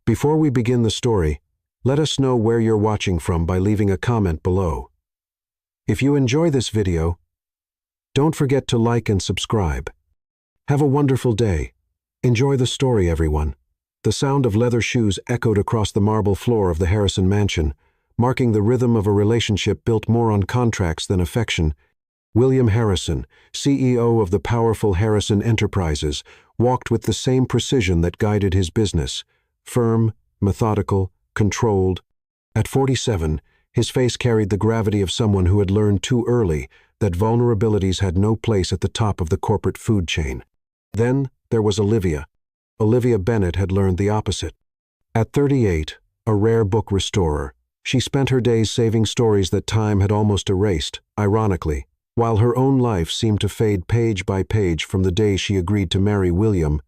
Before we begin the story, let us know where you're watching from by leaving a comment below. If you enjoy this video, don't forget to like and subscribe. Have a wonderful day. Enjoy the story, everyone. The sound of leather shoes echoed across the marble floor of the Harrison mansion, marking the rhythm of a relationship built more on contracts than affection. William Harrison, CEO of the powerful Harrison Enterprises, walked with the same precision that guided his business. Firm, methodical, controlled. At 47, his face carried the gravity of someone who had learned too early that vulnerabilities had no place at the top of the corporate food chain. Then there was Olivia. Olivia Bennett had learned the opposite. At 38, a rare book restorer, she spent her days saving stories that time had almost erased, ironically, while her own life seemed to fade page by page from the day she agreed to marry William.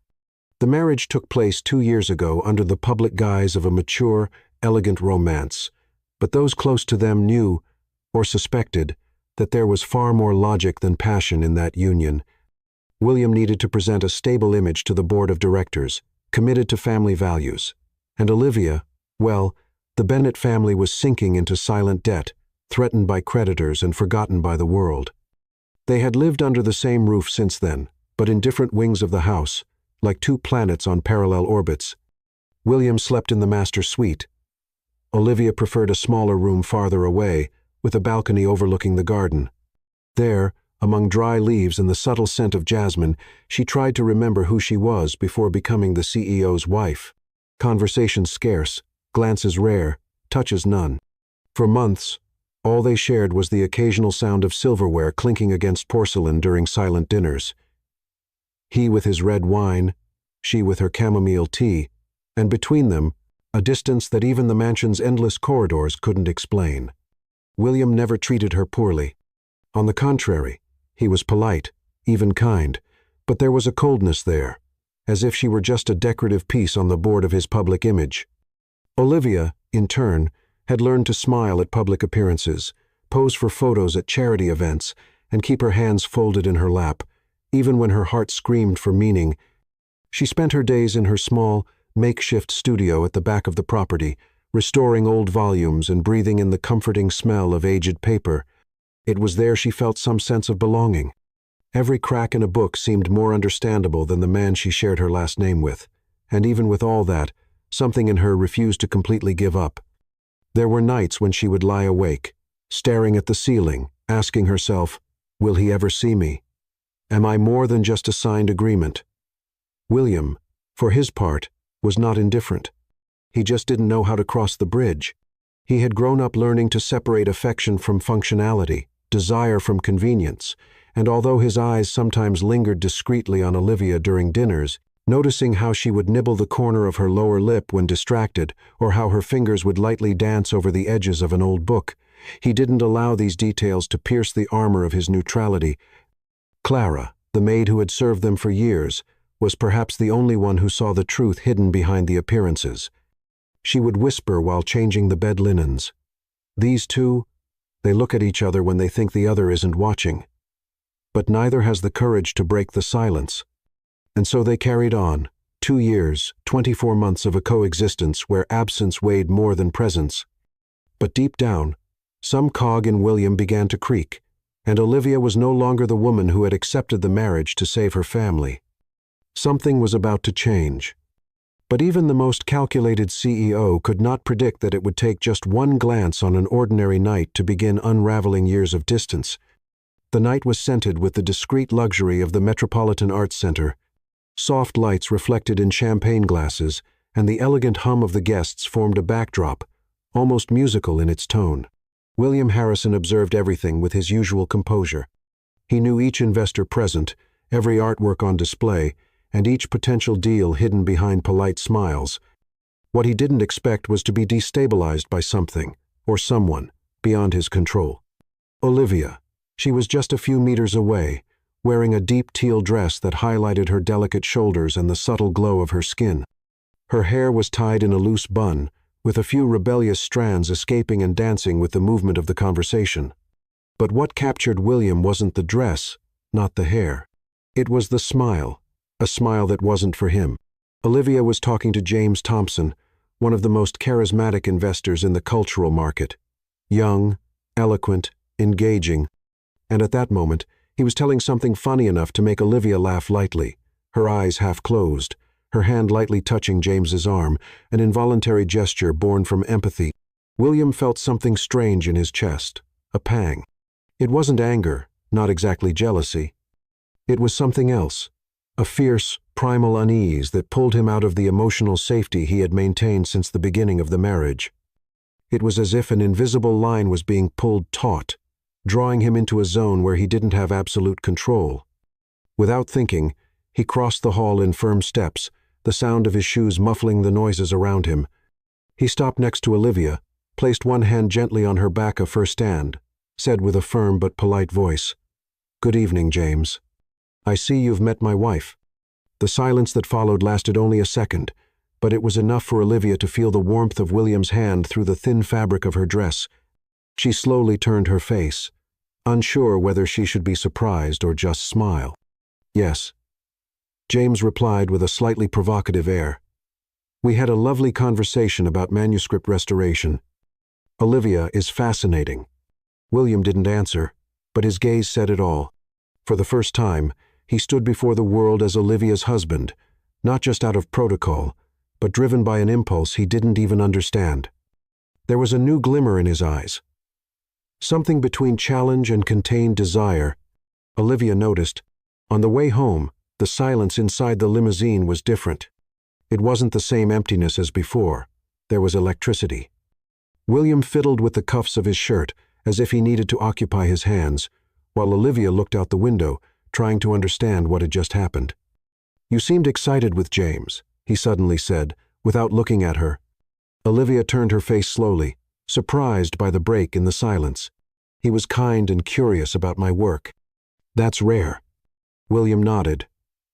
The marriage took place 2 years ago under the public guise of a mature, elegant romance, but those close to them knew, or suspected, that there was far more logic than passion in that union. William needed to present a stable image to the board of directors, committed to family values. And Olivia, well, the Bennett family was sinking into silent debt, threatened by creditors and forgotten by the world. They had lived under the same roof since then, but in different wings of the house, like two planets on parallel orbits. William slept in the master suite. Olivia preferred a smaller room farther away, with a balcony overlooking the garden. There, among dry leaves and the subtle scent of jasmine, she tried to remember who she was before becoming the CEO's wife. Conversations scarce, glances rare, touches none. For months, all they shared was the occasional sound of silverware clinking against porcelain during silent dinners. He with his red wine, she with her chamomile tea, and between them, a distance that even the mansion's endless corridors couldn't explain. William never treated her poorly. On the contrary, he was polite, even kind, but there was a coldness there, as if she were just a decorative piece on the board of his public image. Olivia, in turn, had learned to smile at public appearances, pose for photos at charity events, and keep her hands folded in her lap, even when her heart screamed for meaning. She spent her days in her small, makeshift studio at the back of the property, restoring old volumes and breathing in the comforting smell of aged paper. It was there she felt some sense of belonging. Every crack in a book seemed more understandable than the man she shared her last name with, and even with all that, something in her refused to completely give up. There were nights when she would lie awake, staring at the ceiling, asking herself, "Will he ever see me? Am I more than just a signed agreement?" William, for his part, was not indifferent. He just didn't know how to cross the bridge. He had grown up learning to separate affection from functionality, desire from convenience, and although his eyes sometimes lingered discreetly on Olivia during dinners, noticing how she would nibble the corner of her lower lip when distracted, or how her fingers would lightly dance over the edges of an old book, he didn't allow these details to pierce the armor of his neutrality. Clara, the maid who had served them for years, was perhaps the only one who saw the truth hidden behind the appearances. She would whisper while changing the bed linens. These two, they look at each other when they think the other isn't watching. But neither has the courage to break the silence. And so they carried on, 2 years, 24 months of a coexistence where absence weighed more than presence. But deep down, some cog in William began to creak, and Olivia was no longer the woman who had accepted the marriage to save her family. Something was about to change. But even the most calculated CEO could not predict that it would take just one glance on an ordinary night to begin unraveling years of distance. The night was scented with the discreet luxury of the Metropolitan Arts Center. Soft lights reflected in champagne glasses, and the elegant hum of the guests formed a backdrop, almost musical in its tone. William Harrison observed everything with his usual composure. He knew each investor present, every artwork on display, and each potential deal hidden behind polite smiles. What he didn't expect was to be destabilized by something, or someone, beyond his control. Olivia. She was just a few meters away, wearing a deep teal dress that highlighted her delicate shoulders and the subtle glow of her skin. Her hair was tied in a loose bun, with a few rebellious strands escaping and dancing with the movement of the conversation. But what captured William wasn't the dress, not the hair. It was the smile, a smile that wasn't for him. Olivia was talking to James Thompson, one of the most charismatic investors in the cultural market. Young, eloquent, engaging, and at that moment, he was telling something funny enough to make Olivia laugh lightly, her eyes half closed, her hand lightly touching James's arm, an involuntary gesture born from empathy. William felt something strange in his chest, a pang. It wasn't anger, not exactly jealousy. It was something else, a fierce, primal unease that pulled him out of the emotional safety he had maintained since the beginning of the marriage. It was as if an invisible line was being pulled taut, drawing him into a zone where he didn't have absolute control. Without thinking, he crossed the hall in firm steps, the sound of his shoes muffling the noises around him. He stopped next to Olivia, placed one hand gently on her back of her stand, said with a firm but polite voice, "Good evening, James. I see you've met my wife." The silence that followed lasted only a second, but it was enough for Olivia to feel the warmth of William's hand through the thin fabric of her dress. She slowly turned her face, unsure whether she should be surprised or just smile. "Yes," James replied with a slightly provocative air. "We had a lovely conversation about manuscript restoration. Olivia is fascinating." William didn't answer, but his gaze said it all. For the first time, he stood before the world as Olivia's husband, not just out of protocol, but driven by an impulse he didn't even understand. There was a new glimmer in his eyes, something between challenge and contained desire. Olivia noticed. On the way home, the silence inside the limousine was different. It wasn't the same emptiness as before. There was electricity. William fiddled with the cuffs of his shirt, as if he needed to occupy his hands, while Olivia looked out the window, trying to understand what had just happened. "You seemed excited with James," he suddenly said, without looking at her. Olivia turned her face slowly, surprised by the break in the silence. "He was kind and curious about my work." "That's rare." William nodded,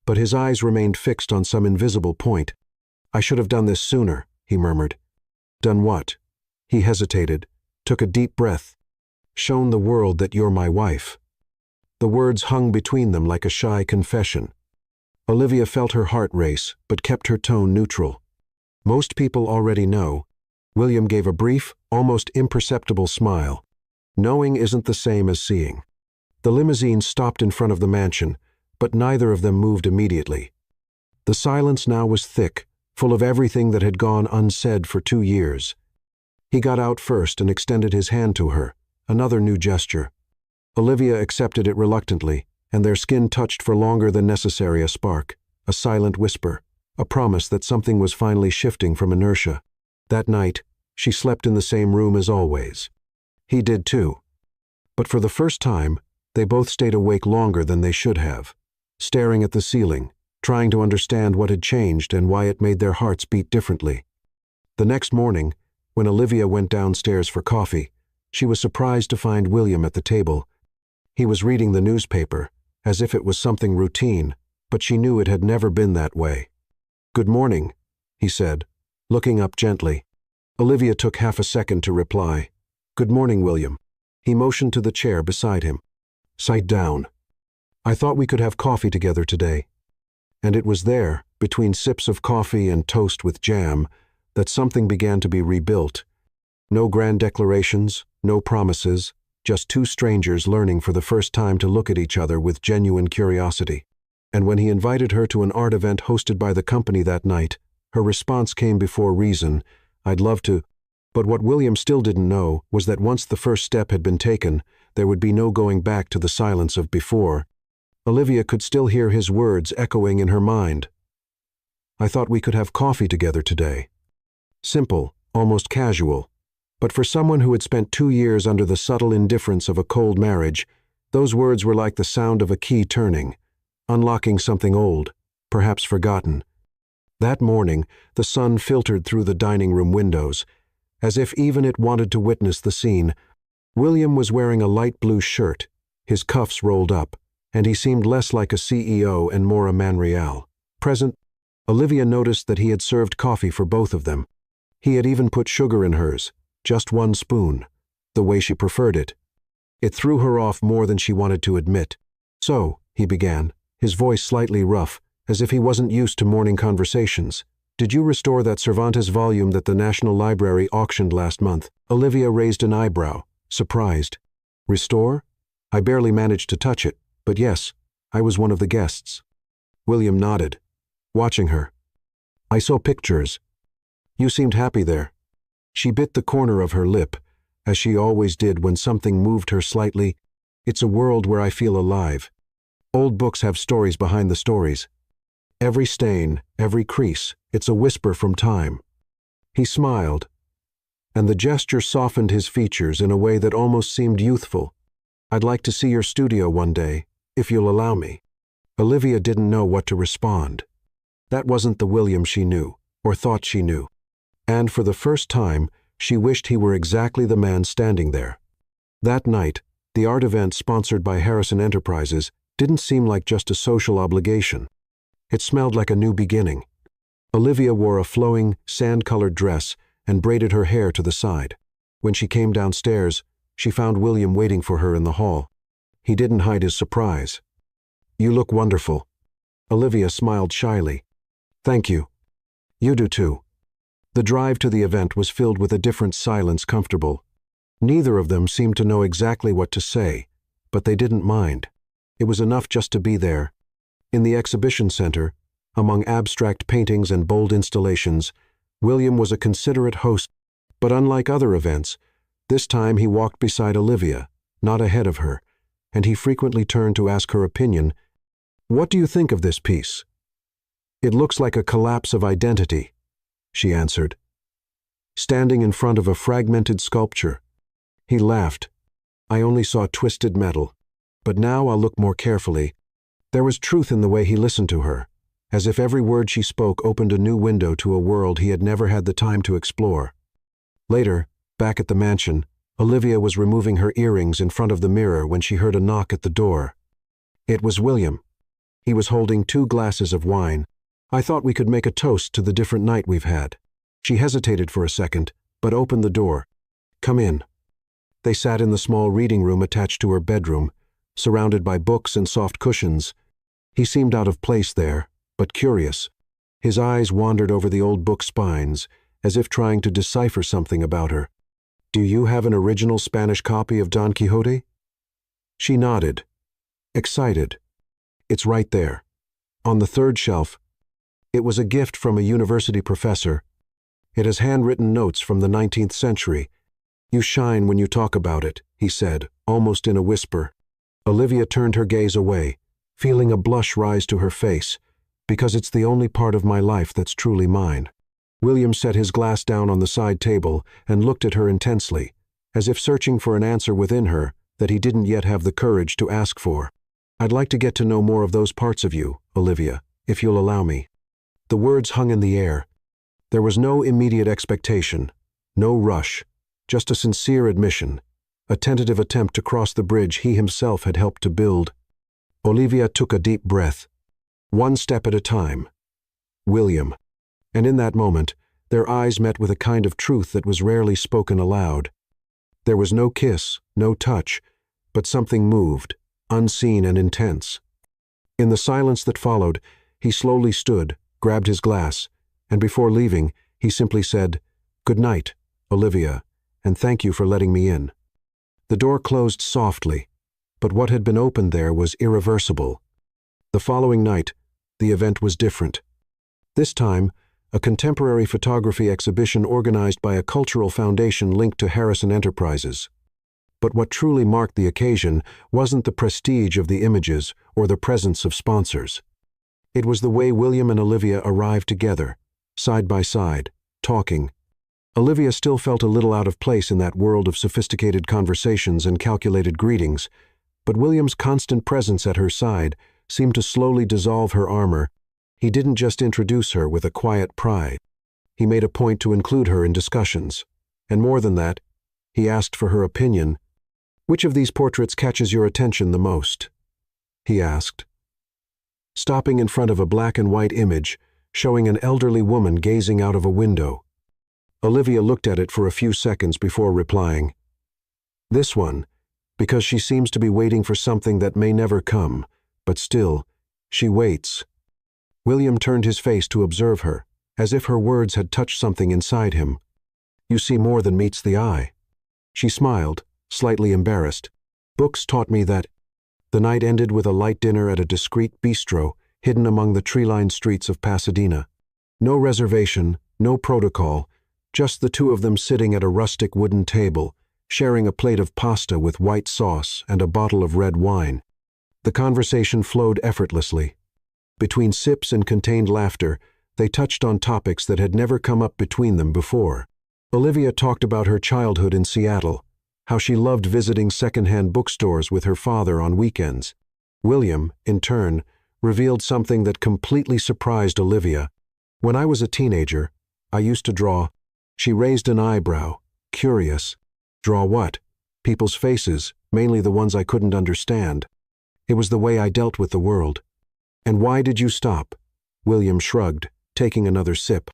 but his eyes remained fixed on some invisible point. "I should have done this sooner," he murmured. "Done what?" He hesitated, took a deep breath. "Shown the world that you're my wife." The words hung between them like a shy confession. Olivia felt her heart race, but kept her tone neutral. "Most people already know." William gave a brief, almost imperceptible smile. "Knowing isn't the same as seeing." The limousine stopped in front of the mansion, but neither of them moved immediately. The silence now was thick, full of everything that had gone unsaid for 2 years. He got out first and extended his hand to her, another new gesture. Olivia accepted it reluctantly, and their skin touched for longer than necessary, a spark, a silent whisper, a promise that something was finally shifting from inertia. That night, she slept in the same room as always. He did too. But for the first time, they both stayed awake longer than they should have, staring at the ceiling, trying to understand what had changed and why it made their hearts beat differently. The next morning, when Olivia went downstairs for coffee, she was surprised to find William at the table. He was reading the newspaper, as if it was something routine, but she knew it had never been that way. "Good morning," he said, looking up gently. Olivia took half a second to reply. "Good morning, William." He motioned to the chair beside him. "Sit down. I thought we could have coffee together today." And it was there, between sips of coffee and toast with jam, that something began to be rebuilt. No grand declarations, no promises, just two strangers learning for the first time to look at each other with genuine curiosity. And when he invited her to an art event hosted by the company that night, her response came before reason, "I'd love to." But what William still didn't know was that once the first step had been taken, there would be no going back to the silence of before. Olivia could still hear his words echoing in her mind. "I thought we could have coffee together today." Simple, almost casual. But for someone who had spent 2 years under the subtle indifference of a cold marriage, those words were like the sound of a key turning, unlocking something old, perhaps forgotten. That morning, the sun filtered through the dining room windows, as if even it wanted to witness the scene. William was wearing a light blue shirt, his cuffs rolled up, and he seemed less like a CEO and more a man real. Present, Olivia noticed that he had served coffee for both of them. He had even put sugar in hers, just 1 spoon, the way she preferred it. It threw her off more than she wanted to admit. "So," he began, his voice slightly rough, as if he wasn't used to morning conversations, Did you restore that Cervantes volume that the National Library auctioned last month? Olivia raised an eyebrow, surprised. Restore? I barely managed to touch it, but yes, I was one of the guests. William nodded, watching her. I saw pictures. You seemed happy there. She bit the corner of her lip, as she always did when something moved her slightly. It's a world where I feel alive. Old books have stories behind the stories. Every stain, every crease, it's a whisper from time. He smiled, and the gesture softened his features in a way that almost seemed youthful. I'd like to see your studio one day, if you'll allow me. Olivia didn't know what to respond. That wasn't the William she knew, or thought she knew. And for the first time, she wished he were exactly the man standing there. That night, the art event sponsored by Harrison Enterprises didn't seem like just a social obligation. It smelled like a new beginning. Olivia wore a flowing, sand-colored dress and braided her hair to the side. When she came downstairs, she found William waiting for her in the hall. He didn't hide his surprise. You look wonderful. Olivia smiled shyly. Thank you. You do too. The drive to the event was filled with a different silence comfortable. Neither of them seemed to know exactly what to say, but they didn't mind. It was enough just to be there. In the exhibition center, among abstract paintings and bold installations, William was a considerate host, but unlike other events, this time he walked beside Olivia, not ahead of her, and he frequently turned to ask her opinion. What do you think of this piece? It looks like a collapse of identity, she answered, standing in front of a fragmented sculpture. He laughed. I only saw twisted metal, but now I'll look more carefully. There was truth in the way he listened to her, as if every word she spoke opened a new window to a world he had never had the time to explore. Later, back at the mansion, Olivia was removing her earrings in front of the mirror when she heard a knock at the door. It was William. He was holding 2 glasses of wine. I thought we could make a toast to the different night we've had. She hesitated for a second, but opened the door. Come in. They sat in the small reading room attached to her bedroom, surrounded by books and soft cushions. He seemed out of place there, but curious. His eyes wandered over the old book spines, as if trying to decipher something about her. Do you have an original Spanish copy of Don Quixote? She nodded, excited. It's right there, on the 3rd shelf. It was a gift from a university professor. It has handwritten notes from the 19th century. You shine when you talk about it, he said, almost in a whisper. Olivia turned her gaze away, feeling a blush rise to her face, because it's the only part of my life that's truly mine. William set his glass down on the side table and looked at her intensely, as if searching for an answer within her that he didn't yet have the courage to ask for. I'd like to get to know more of those parts of you, Olivia, if you'll allow me. The words hung in the air. There was no immediate expectation, no rush, just a sincere admission, a tentative attempt to cross the bridge he himself had helped to build. Olivia took a deep breath. One step at a time. William. And in that moment, their eyes met with a kind of truth that was rarely spoken aloud. There was no kiss, no touch, but something moved, unseen and intense. In the silence that followed, he slowly stood, grabbed his glass, and before leaving, he simply said, "Good night, Olivia, and thank you for letting me in." The door closed softly, but what had been opened there was irreversible. The following night, the event was different. This time, a contemporary photography exhibition organized by a cultural foundation linked to Harrison Enterprises. But what truly marked the occasion wasn't the prestige of the images or the presence of sponsors. It was the way William and Olivia arrived together, side by side, talking. Olivia still felt a little out of place in that world of sophisticated conversations and calculated greetings, but William's constant presence at her side seemed to slowly dissolve her armor. He didn't just introduce her with a quiet pride. He made a point to include her in discussions. And more than that, he asked for her opinion. "Which of these portraits catches your attention the most?" he asked, stopping in front of a black and white image showing an elderly woman gazing out of a window. Olivia looked at it for a few seconds before replying, "This one, because she seems to be waiting for something that may never come, but still, she waits." William turned his face to observe her, as if her words had touched something inside him. "You see more than meets the eye." She smiled, slightly embarrassed. "Books taught me that." The night ended with a light dinner at a discreet bistro hidden among the tree-lined streets of Pasadena. No reservation, no protocol, just the two of them sitting at a rustic wooden table, sharing a plate of pasta with white sauce and a bottle of red wine. The conversation flowed effortlessly. Between sips and contained laughter, they touched on topics that had never come up between them before. Olivia talked about her childhood in Seattle, how she loved visiting secondhand bookstores with her father on weekends. William, in turn, revealed something that completely surprised Olivia. "When I was a teenager, I used to draw." She raised an eyebrow, curious. "Draw what?" "People's faces, mainly the ones I couldn't understand. It was the way I dealt with the world." "And why did you stop?" William shrugged, taking another sip.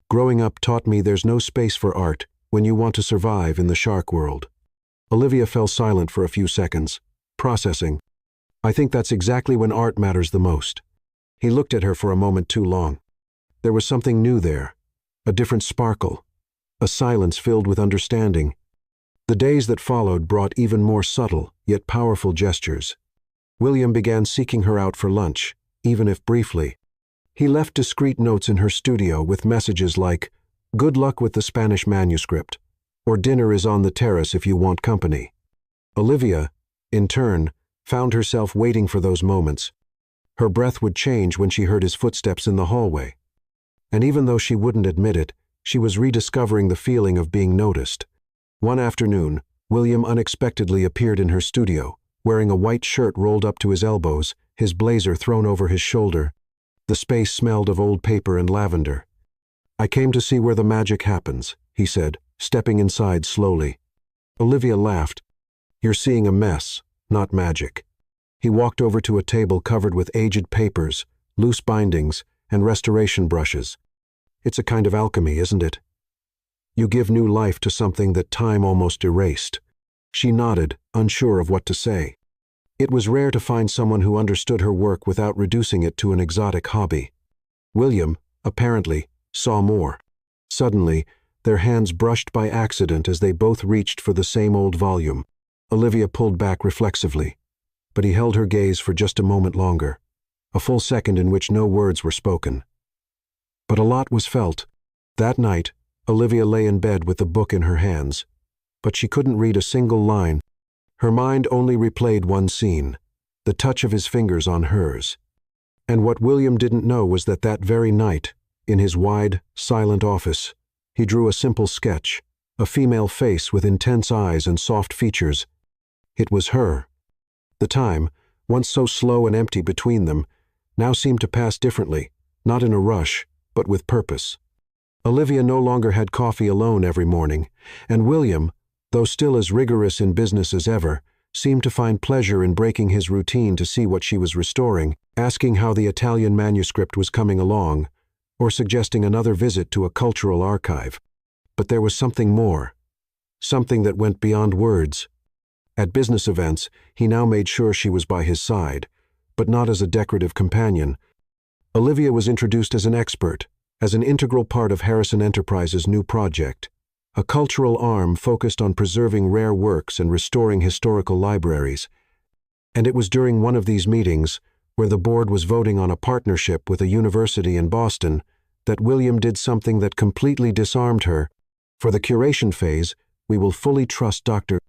"Growing up taught me there's no space for art when you want to survive in the shark world." Olivia fell silent for a few seconds, processing. "I think that's exactly when art matters the most." He looked at her for a moment too long. There was something new there, a different sparkle, a silence filled with understanding. The days that followed brought even more subtle, yet powerful gestures. William began seeking her out for lunch, even if briefly. He left discreet notes in her studio with messages like, "Good luck with the Spanish manuscript," or "Dinner is on the terrace if you want company." Olivia, in turn, found herself waiting for those moments. Her breath would change when she heard his footsteps in the hallway. And even though she wouldn't admit it, she was rediscovering the feeling of being noticed. One afternoon, William unexpectedly appeared in her studio, wearing a white shirt rolled up to his elbows, his blazer thrown over his shoulder. The space smelled of old paper and lavender. "I came to see where the magic happens," he said, stepping inside slowly. Olivia laughed. "You're seeing a mess, not magic." He walked over to a table covered with aged papers, loose bindings, and restoration brushes. "It's a kind of alchemy, isn't it? You give new life to something that time almost erased." She nodded, unsure of what to say. It was rare to find someone who understood her work without reducing it to an exotic hobby. William, apparently, saw more. Suddenly, their hands brushed by accident as they both reached for the same old volume. Olivia pulled back reflexively, but he held her gaze for just a moment longer, a full second in which no words were spoken. But a lot was felt. That night, Olivia lay in bed with the book in her hands, but she couldn't read a single line. Her mind only replayed one scene, the touch of his fingers on hers. And what William didn't know was that that very night, in his wide, silent office, he drew a simple sketch, a female face with intense eyes and soft features. It was her. The time, once so slow and empty between them, now seemed to pass differently, not in a rush, but with purpose. Olivia no longer had coffee alone every morning, and William, though still as rigorous in business as ever, seemed to find pleasure in breaking his routine to see what she was restoring, asking how the Italian manuscript was coming along, or suggesting another visit to a cultural archive. But there was something more, something that went beyond words. At business events, he now made sure she was by his side, but not as a decorative companion. Olivia was introduced as an expert, as an integral part of Harrison Enterprises' new project, a cultural arm focused on preserving rare works and restoring historical libraries. And it was during one of these meetings, where the board was voting on a partnership with a university in Boston, that William did something that completely disarmed her. "For the curation phase, we will fully trust Dr.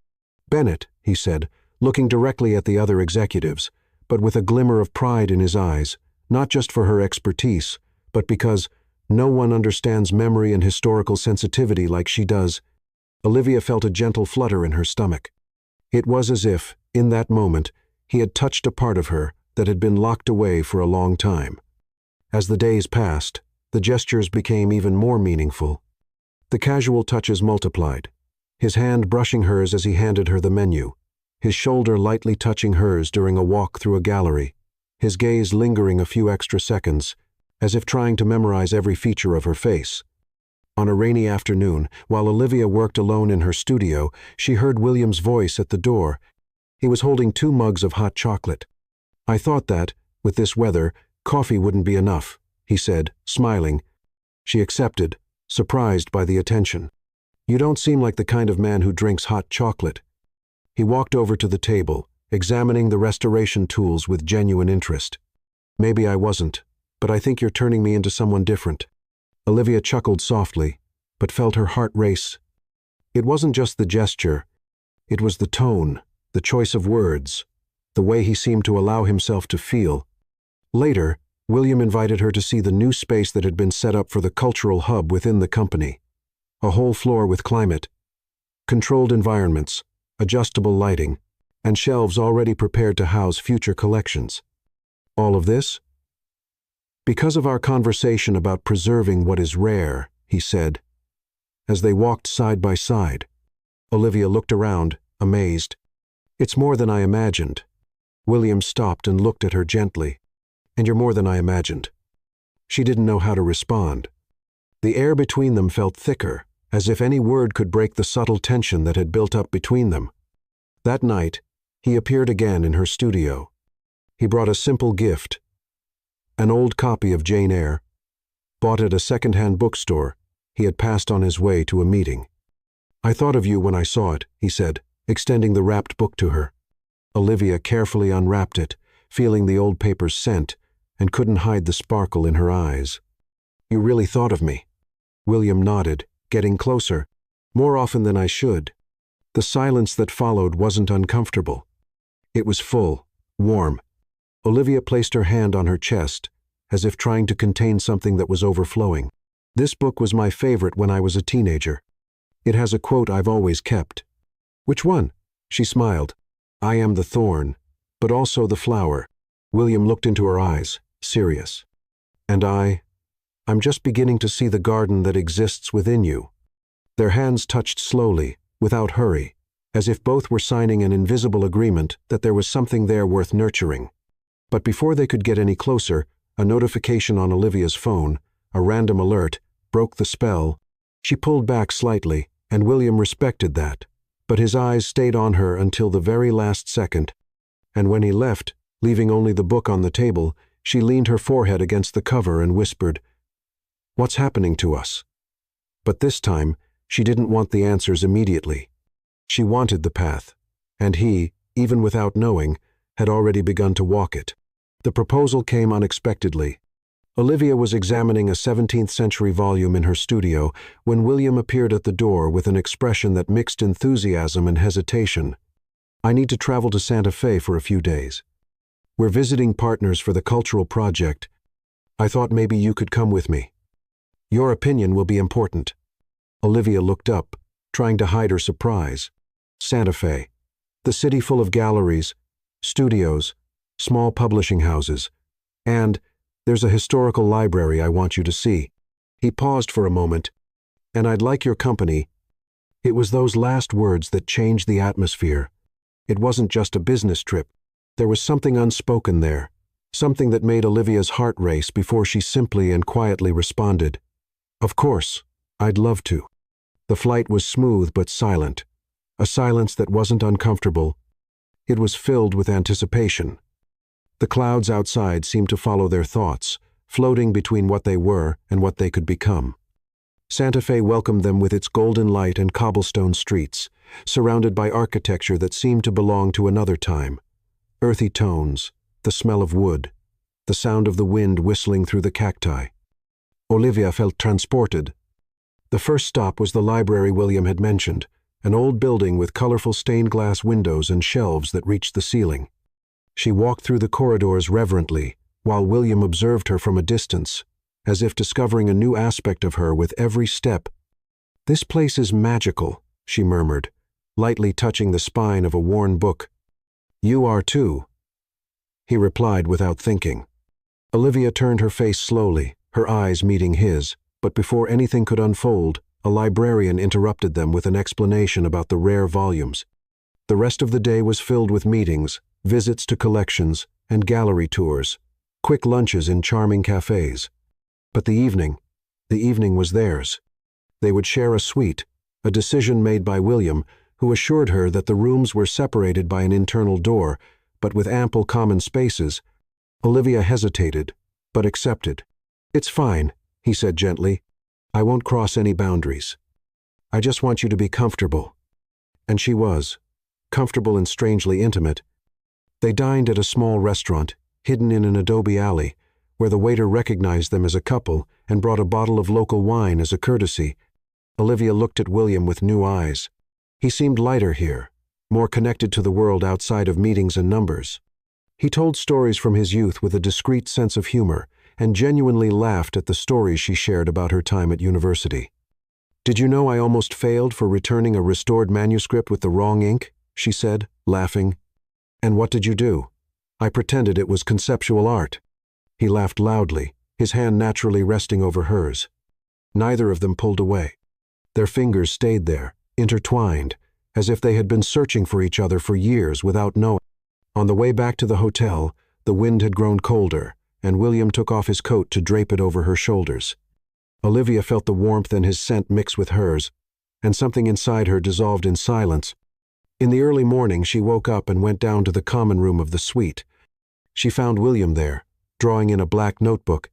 Bennett," he said, looking directly at the other executives, but with a glimmer of pride in his eyes, not just for her expertise, but because no one understands memory and historical sensitivity like she does. Olivia felt a gentle flutter in her stomach. It was as if, in that moment, he had touched a part of her that had been locked away for a long time. As the days passed, the gestures became even more meaningful. The casual touches multiplied, his hand brushing hers as he handed her the menu, his shoulder lightly touching hers during a walk through a gallery, his gaze lingering a few extra seconds, as if trying to memorize every feature of her face. On a rainy afternoon, while Olivia worked alone in her studio, she heard William's voice at the door. He was holding 2 mugs of hot chocolate. "I thought that, with this weather, coffee wouldn't be enough," he said, smiling. She accepted, surprised by the attention. "You don't seem like the kind of man who drinks hot chocolate." He walked over to the table, examining the restoration tools with genuine interest. "Maybe I wasn't, but I think you're turning me into someone different." Olivia chuckled softly, but felt her heart race. It wasn't just the gesture. It was the tone, the choice of words, the way he seemed to allow himself to feel. Later, William invited her to see the new space that had been set up for the cultural hub within the company. A whole floor with climate, controlled environments, adjustable lighting, and shelves already prepared to house future collections. All of this? "Because of our conversation about preserving what is rare," he said. As they walked side by side, Olivia looked around, amazed. "It's more than I imagined." William stopped and looked at her gently. "And you're more than I imagined." She didn't know how to respond. The air between them felt thicker, as if any word could break the subtle tension that had built up between them. That night, he appeared again in her studio. He brought a simple gift, an old copy of Jane Eyre, bought at a second-hand bookstore he had passed on his way to a meeting. "I thought of you when I saw it," he said, extending the wrapped book to her. Olivia carefully unwrapped it, feeling the old paper's scent, and couldn't hide the sparkle in her eyes. "You really thought of me?" William nodded, getting closer, "More often than I should." The silence that followed wasn't uncomfortable. It was full, warm. Olivia placed her hand on her chest, as if trying to contain something that was overflowing. "This book was my favorite when I was a teenager. It has a quote I've always kept." "Which one?" She smiled. "I am the thorn, but also the flower." William looked into her eyes, serious. "And I'm just beginning to see the garden that exists within you." Their hands touched slowly, without hurry, as if both were signing an invisible agreement that there was something there worth nurturing. But before they could get any closer, a notification on Olivia's phone, a random alert, broke the spell. She pulled back slightly, and William respected that, but his eyes stayed on her until the very last second. And when he left, leaving only the book on the table, she leaned her forehead against the cover and whispered, "What's happening to us?" But this time, she didn't want the answers immediately. She wanted the path, and he, even without knowing, had already begun to walk it. The proposal came unexpectedly. Olivia was examining a 17th-century volume in her studio when William appeared at the door with an expression that mixed enthusiasm and hesitation. "I need to travel to Santa Fe for a few days. We're visiting partners for the cultural project. I thought maybe you could come with me. Your opinion will be important." Olivia looked up, trying to hide her surprise. Santa Fe, the city full of galleries, studios, small publishing houses, and there's a historical library I want you to see. He paused for a moment. "And I'd like your company." It was those last words that changed the atmosphere. It wasn't just a business trip. There was something unspoken there, something that made Olivia's heart race before she simply and quietly responded, "Of course, I'd love to." The flight was smooth but silent, a silence that wasn't uncomfortable. It was filled with anticipation. The clouds outside seemed to follow their thoughts, floating between what they were and what they could become. Santa Fe welcomed them with its golden light and cobblestone streets, surrounded by architecture that seemed to belong to another time. Earthy tones, the smell of wood, the sound of the wind whistling through the cacti. Olivia felt transported. The first stop was the library William had mentioned, an old building with colorful stained glass windows and shelves that reached the ceiling. She walked through the corridors reverently, while William observed her from a distance, as if discovering a new aspect of her with every step. "This place is magical," she murmured, lightly touching the spine of a worn book. "You are too," he replied without thinking. Olivia turned her face slowly, her eyes meeting his, but before anything could unfold, a librarian interrupted them with an explanation about the rare volumes. The rest of the day was filled with meetings, visits to collections, and gallery tours, quick lunches in charming cafes. But the evening was theirs. They would share a suite, a decision made by William, who assured her that the rooms were separated by an internal door, but with ample common spaces. Olivia hesitated, but accepted. "It's fine," he said gently. I won't cross any boundaries. I just want you to be comfortable." And she was, comfortable and strangely intimate. They dined at a small restaurant, hidden in an adobe alley, where the waiter recognized them as a couple and brought a bottle of local wine as a courtesy. Olivia looked at William with new eyes. He seemed lighter here, more connected to the world outside of meetings and numbers. He told stories from his youth with a discreet sense of humor and genuinely laughed at the stories she shared about her time at university. "Did you know I almost failed for returning a restored manuscript with the wrong ink?" she said, laughing. "And what did you do?" "I pretended it was conceptual art." He laughed loudly, his hand naturally resting over hers. Neither of them pulled away. Their fingers stayed there, intertwined, as if they had been searching for each other for years without knowing. On the way back to the hotel, the wind had grown colder, and William took off his coat to drape it over her shoulders. Olivia felt the warmth and his scent mix with hers, and something inside her dissolved in silence. In the early morning, she woke up and went down to the common room of the suite. She found William there, drawing in a black notebook.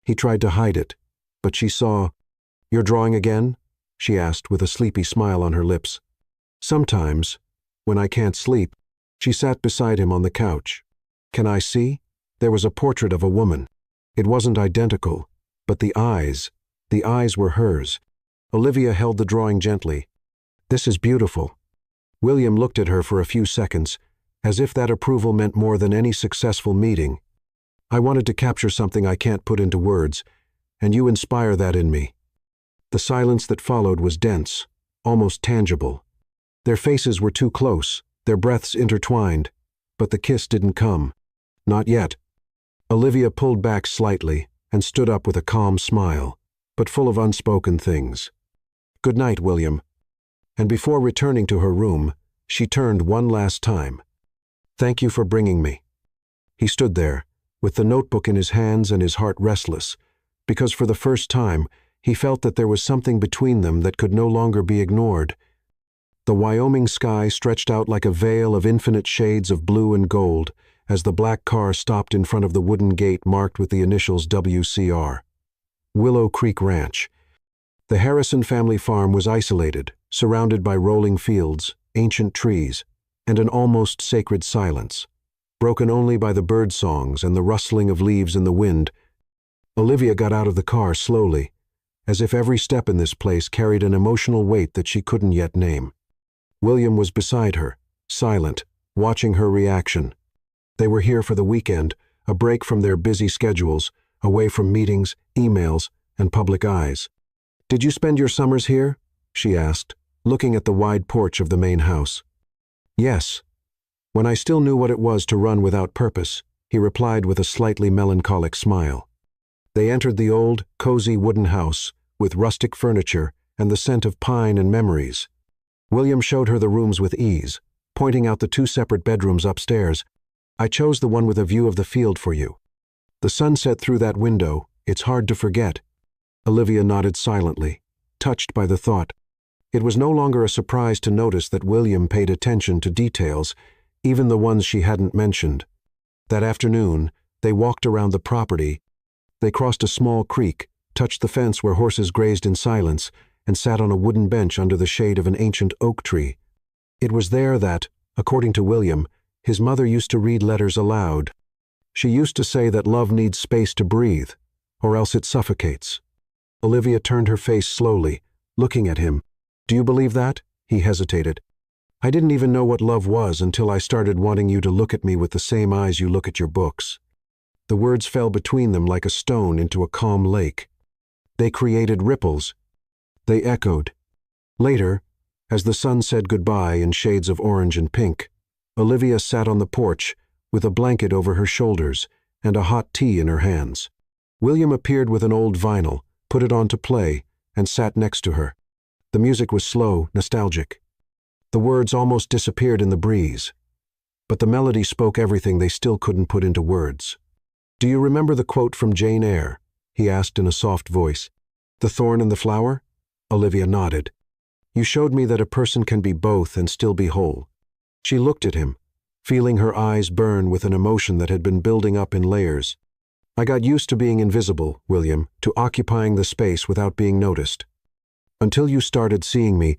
He tried to hide it, but she saw. "You're drawing again?" she asked with a sleepy smile on her lips. "Sometimes, when I can't sleep." She sat beside him on the couch. "Can I see?" There was a portrait of a woman. It wasn't identical, but the eyes were hers. Olivia held the drawing gently. "This is beautiful." William looked at her for a few seconds, as if that approval meant more than any successful meeting. "I wanted to capture something I can't put into words, and you inspire that in me." The silence that followed was dense, almost tangible. Their faces were too close, their breaths intertwined, but the kiss didn't come. Not yet. Olivia pulled back slightly and stood up with a calm smile, but full of unspoken things. "Good night, William." And before returning to her room, she turned one last time. "Thank you for bringing me." He stood there, with the notebook in his hands and his heart restless, because for the first time, he felt that there was something between them that could no longer be ignored. The Wyoming sky stretched out like a veil of infinite shades of blue and gold as the black car stopped in front of the wooden gate marked with the initials WCR. Willow Creek Ranch. The Harrison family farm was isolated, surrounded by rolling fields, ancient trees, and an almost sacred silence, broken only by the bird songs and the rustling of leaves in the wind. Olivia got out of the car slowly, as if every step in this place carried an emotional weight that she couldn't yet name. William was beside her, silent, watching her reaction. They were here for the weekend, a break from their busy schedules, away from meetings, emails, and public eyes. "Did you spend your summers here?" she asked, looking at the wide porch of the main house. "Yes. When I still knew what it was to run without purpose," he replied with a slightly melancholic smile. They entered the old, cozy wooden house, with rustic furniture and the scent of pine and memories. William showed her the rooms with ease, pointing out the 2 separate bedrooms upstairs. "I chose the one with a view of the field for you. The sunset through that window, it's hard to forget." Olivia nodded silently, touched by the thought. It was no longer a surprise to notice that William paid attention to details, even the ones she hadn't mentioned. That afternoon, they walked around the property. They crossed a small creek, touched the fence where horses grazed in silence, and sat on a wooden bench under the shade of an ancient oak tree. It was there that, according to William, his mother used to read letters aloud. She used to say that love needs space to breathe, or else it suffocates. Olivia turned her face slowly, looking at him. "Do you believe that?" He hesitated. "I didn't even know what love was until I started wanting you to look at me with the same eyes you look at your books." The words fell between them like a stone into a calm lake. They created ripples. They echoed. Later, as the sun said goodbye in shades of orange and pink, Olivia sat on the porch with a blanket over her shoulders and a hot tea in her hands. William appeared with an old vinyl, put it on to play, and sat next to her. The music was slow, nostalgic. The words almost disappeared in the breeze, but the melody spoke everything they still couldn't put into words. "Do you remember the quote from Jane Eyre?" he asked in a soft voice. "The thorn and the flower?" Olivia nodded. "You showed me that a person can be both and still be whole." She looked at him, feeling her eyes burn with an emotion that had been building up in layers. I got used to being invisible, William, to occupying the space without being noticed. Until you started seeing me."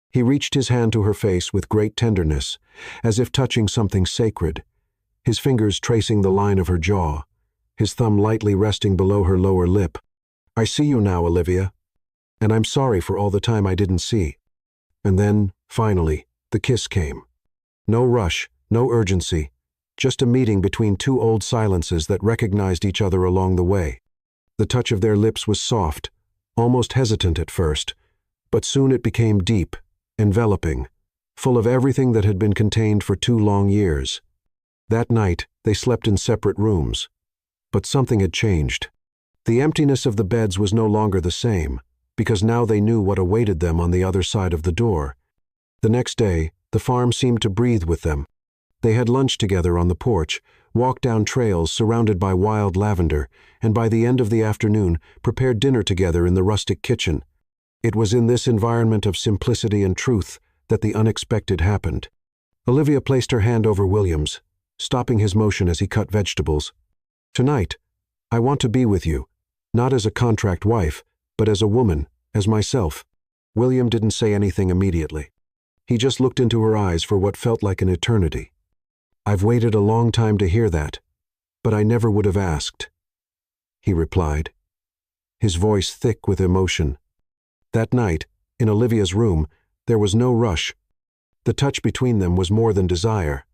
He reached his hand to her face with great tenderness, as if touching something sacred, his fingers tracing the line of her jaw, his thumb lightly resting below her lower lip. "I see you now, Olivia, and I'm sorry for all the time I didn't see." And then, finally, the kiss came. No rush, no urgency, just a meeting between two old silences that recognized each other along the way. The touch of their lips was soft, almost hesitant at first, but soon it became deep, enveloping, full of everything that had been contained for 2 long years. That night, they slept in separate rooms. But something had changed. The emptiness of the beds was no longer the same, because now they knew what awaited them on the other side of the door. The next day, the farm seemed to breathe with them. They had lunch together on the porch, walked down trails surrounded by wild lavender, and by the end of the afternoon, prepared dinner together in the rustic kitchen. It was in this environment of simplicity and truth that the unexpected happened. Olivia placed her hand over William's, stopping his motion as he cut vegetables. "Tonight, I want to be with you, not as a contract wife, but as a woman, as myself." William didn't say anything immediately. He just looked into her eyes for what felt like an eternity. "I've waited a long time to hear that, but I never would have asked," he replied, his voice thick with emotion. That night, in Olivia's room, there was no rush. The touch between them was more than desire.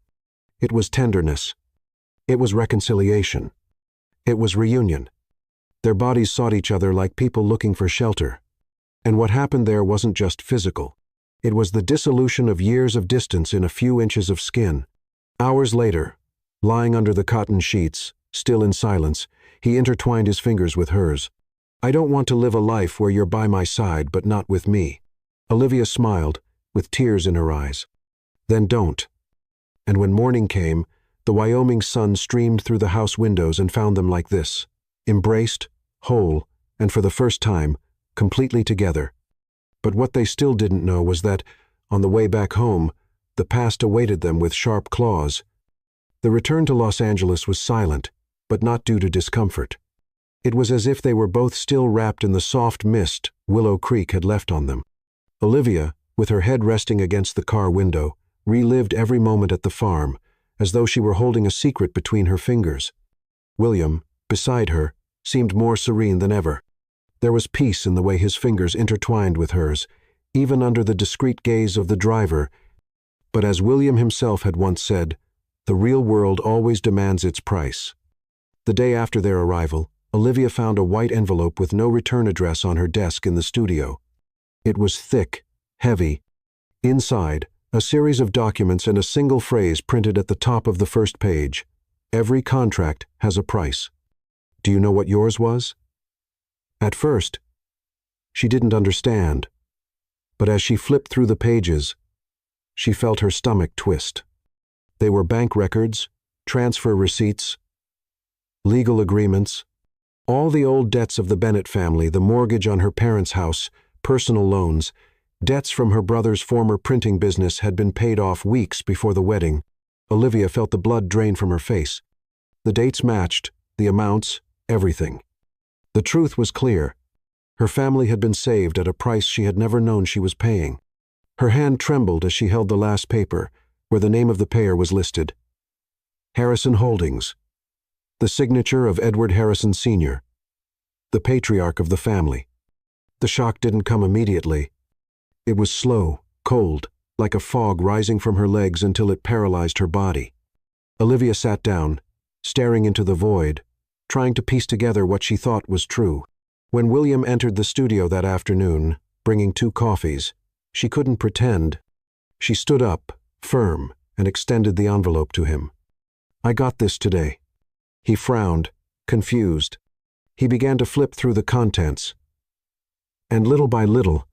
It was tenderness. It was reconciliation. It was reunion. Their bodies sought each other like people looking for shelter. And what happened there wasn't just physical. It was the dissolution of years of distance in a few inches of skin. Hours later, lying under the cotton sheets, still in silence, he intertwined his fingers with hers. "I don't want to live a life where you're by my side but not with me." Olivia smiled, with tears in her eyes. "Then don't." And when morning came, the Wyoming sun streamed through the house windows and found them like this, embraced, whole, and for the first time, completely together. But what they still didn't know was that, on the way back home, the past awaited them with sharp claws. The return to Los Angeles was silent, but not due to discomfort. It was as if they were both still wrapped in the soft mist Willow Creek had left on them. Olivia, with her head resting against the car window, relived every moment at the farm, as though she were holding a secret between her fingers. William, beside her, seemed more serene than ever. There was peace in the way his fingers intertwined with hers, even under the discreet gaze of the driver. But as William himself had once said, the real world always demands its price. The day after their arrival, Olivia found a white envelope with no return address on her desk in the studio. It was thick, heavy. Inside, a series of documents and a single phrase printed at the top of the first page. "Every contract has a price." Do you know what yours was? At first, she didn't understand, but as she flipped through the pages, she felt her stomach twist. They were bank records, transfer receipts, legal agreements, all the old debts of the Bennett family, the mortgage on her parents' house, personal loans, debts from her brother's former printing business had been paid off weeks before the wedding. Olivia felt the blood drain from her face. The dates matched, the amounts, everything. The truth was clear. Her family had been saved at a price she had never known she was paying. Her hand trembled as she held the last paper, where the name of the payer was listed. Harrison Holdings. The signature of Edward Harrison Sr., the patriarch of the family. The shock didn't come immediately. It was slow, cold, like a fog rising from her legs until it paralyzed her body. Olivia sat down, staring into the void, trying to piece together what she thought was true. When William entered the studio that afternoon, bringing 2 coffees, she couldn't pretend. She stood up, firm, and extended the envelope to him. "I got this today." He frowned, confused. He began to flip through the contents. And little by little,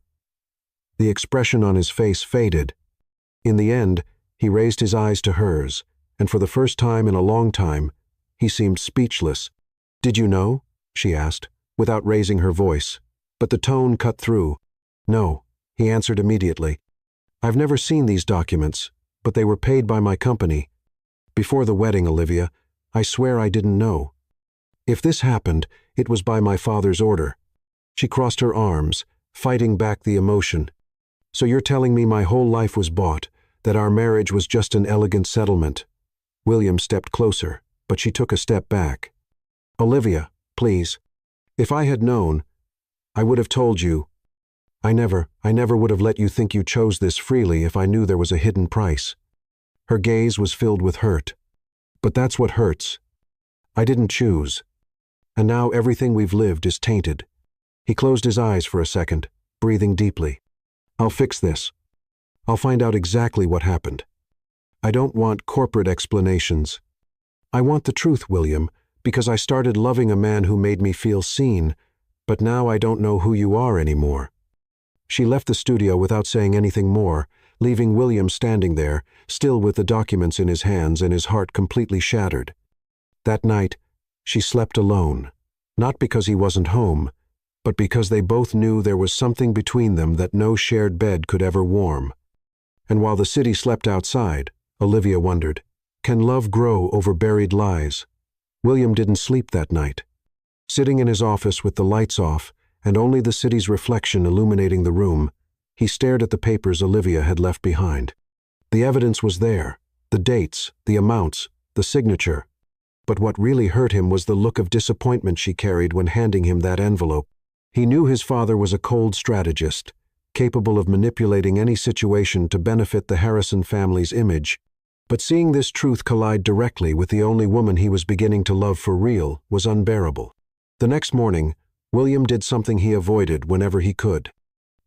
the expression on his face faded. In the end, he raised his eyes to hers, and for the first time in a long time, he seemed speechless. "Did you know?" she asked, without raising her voice, but the tone cut through. "No," he answered immediately. "I've never seen these documents, but they were paid by my company. Before the wedding, Olivia, I swear I didn't know." If this happened, it was by my father's order. She crossed her arms, fighting back the emotion. So you're telling me my whole life was bought, that our marriage was just an elegant settlement? William stepped closer, but she took a step back. Olivia, please. If I had known, I would have told you. I never would have let you think you chose this freely if I knew there was a hidden price. Her gaze was filled with hurt. But that's what hurts. I didn't choose. And now everything we've lived is tainted. He closed his eyes for a second, breathing deeply. I'll fix this. I'll find out exactly what happened. I don't want corporate explanations. I want the truth, William, because I started loving a man who made me feel seen, but now I don't know who you are anymore. She left the studio without saying anything more, leaving William standing there, still with the documents in his hands and his heart completely shattered. That night, she slept alone, not because he wasn't home, but because they both knew there was something between them that no shared bed could ever warm. And while the city slept outside, Olivia wondered, can love grow over buried lies? William didn't sleep that night. Sitting in his office with the lights off and only the city's reflection illuminating the room, he stared at the papers Olivia had left behind. The evidence was there, the dates, the amounts, the signature. But what really hurt him was the look of disappointment she carried when handing him that envelope. He knew his father was a cold strategist, capable of manipulating any situation to benefit the Harrison family's image. But seeing this truth collide directly with the only woman he was beginning to love for real was unbearable. The next morning, William did something he avoided whenever he could.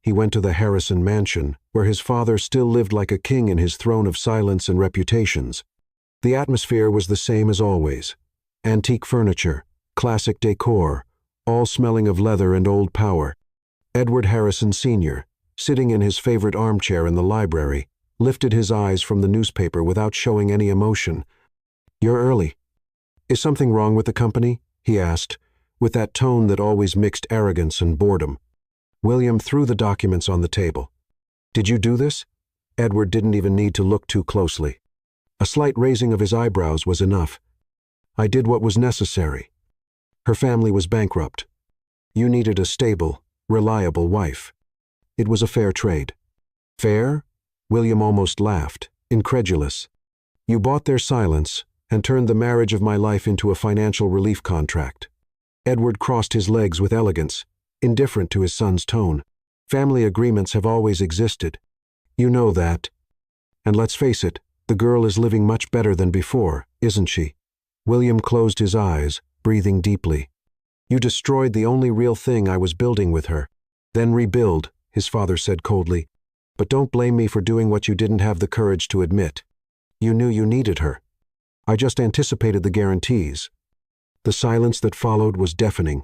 He went to the Harrison mansion, where his father still lived like a king in his throne of silence and reputations. The atmosphere was the same as always. Antique furniture, classic decor, all smelling of leather and old power. Edward Harrison Sr., sitting in his favorite armchair in the library, lifted his eyes from the newspaper without showing any emotion. "You're early. Is something wrong with the company?" he asked, with that tone that always mixed arrogance and boredom. William threw the documents on the table. "Did you do this?" Edward didn't even need to look too closely. A slight raising of his eyebrows was enough. "I did what was necessary. Her family was bankrupt. You needed a stable, reliable wife. It was a fair trade." "Fair?" William almost laughed, incredulous. "You bought their silence and turned the marriage of my life into a financial relief contract." Edward crossed his legs with elegance, indifferent to his son's tone. "Family agreements have always existed. You know that. And let's face it, the girl is living much better than before, isn't she?" William closed his eyes, breathing deeply. "You destroyed the only real thing I was building with her." "Then rebuild," his father said coldly. "But don't blame me for doing what you didn't have the courage to admit. You knew you needed her. I just anticipated the guarantees." The silence that followed was deafening.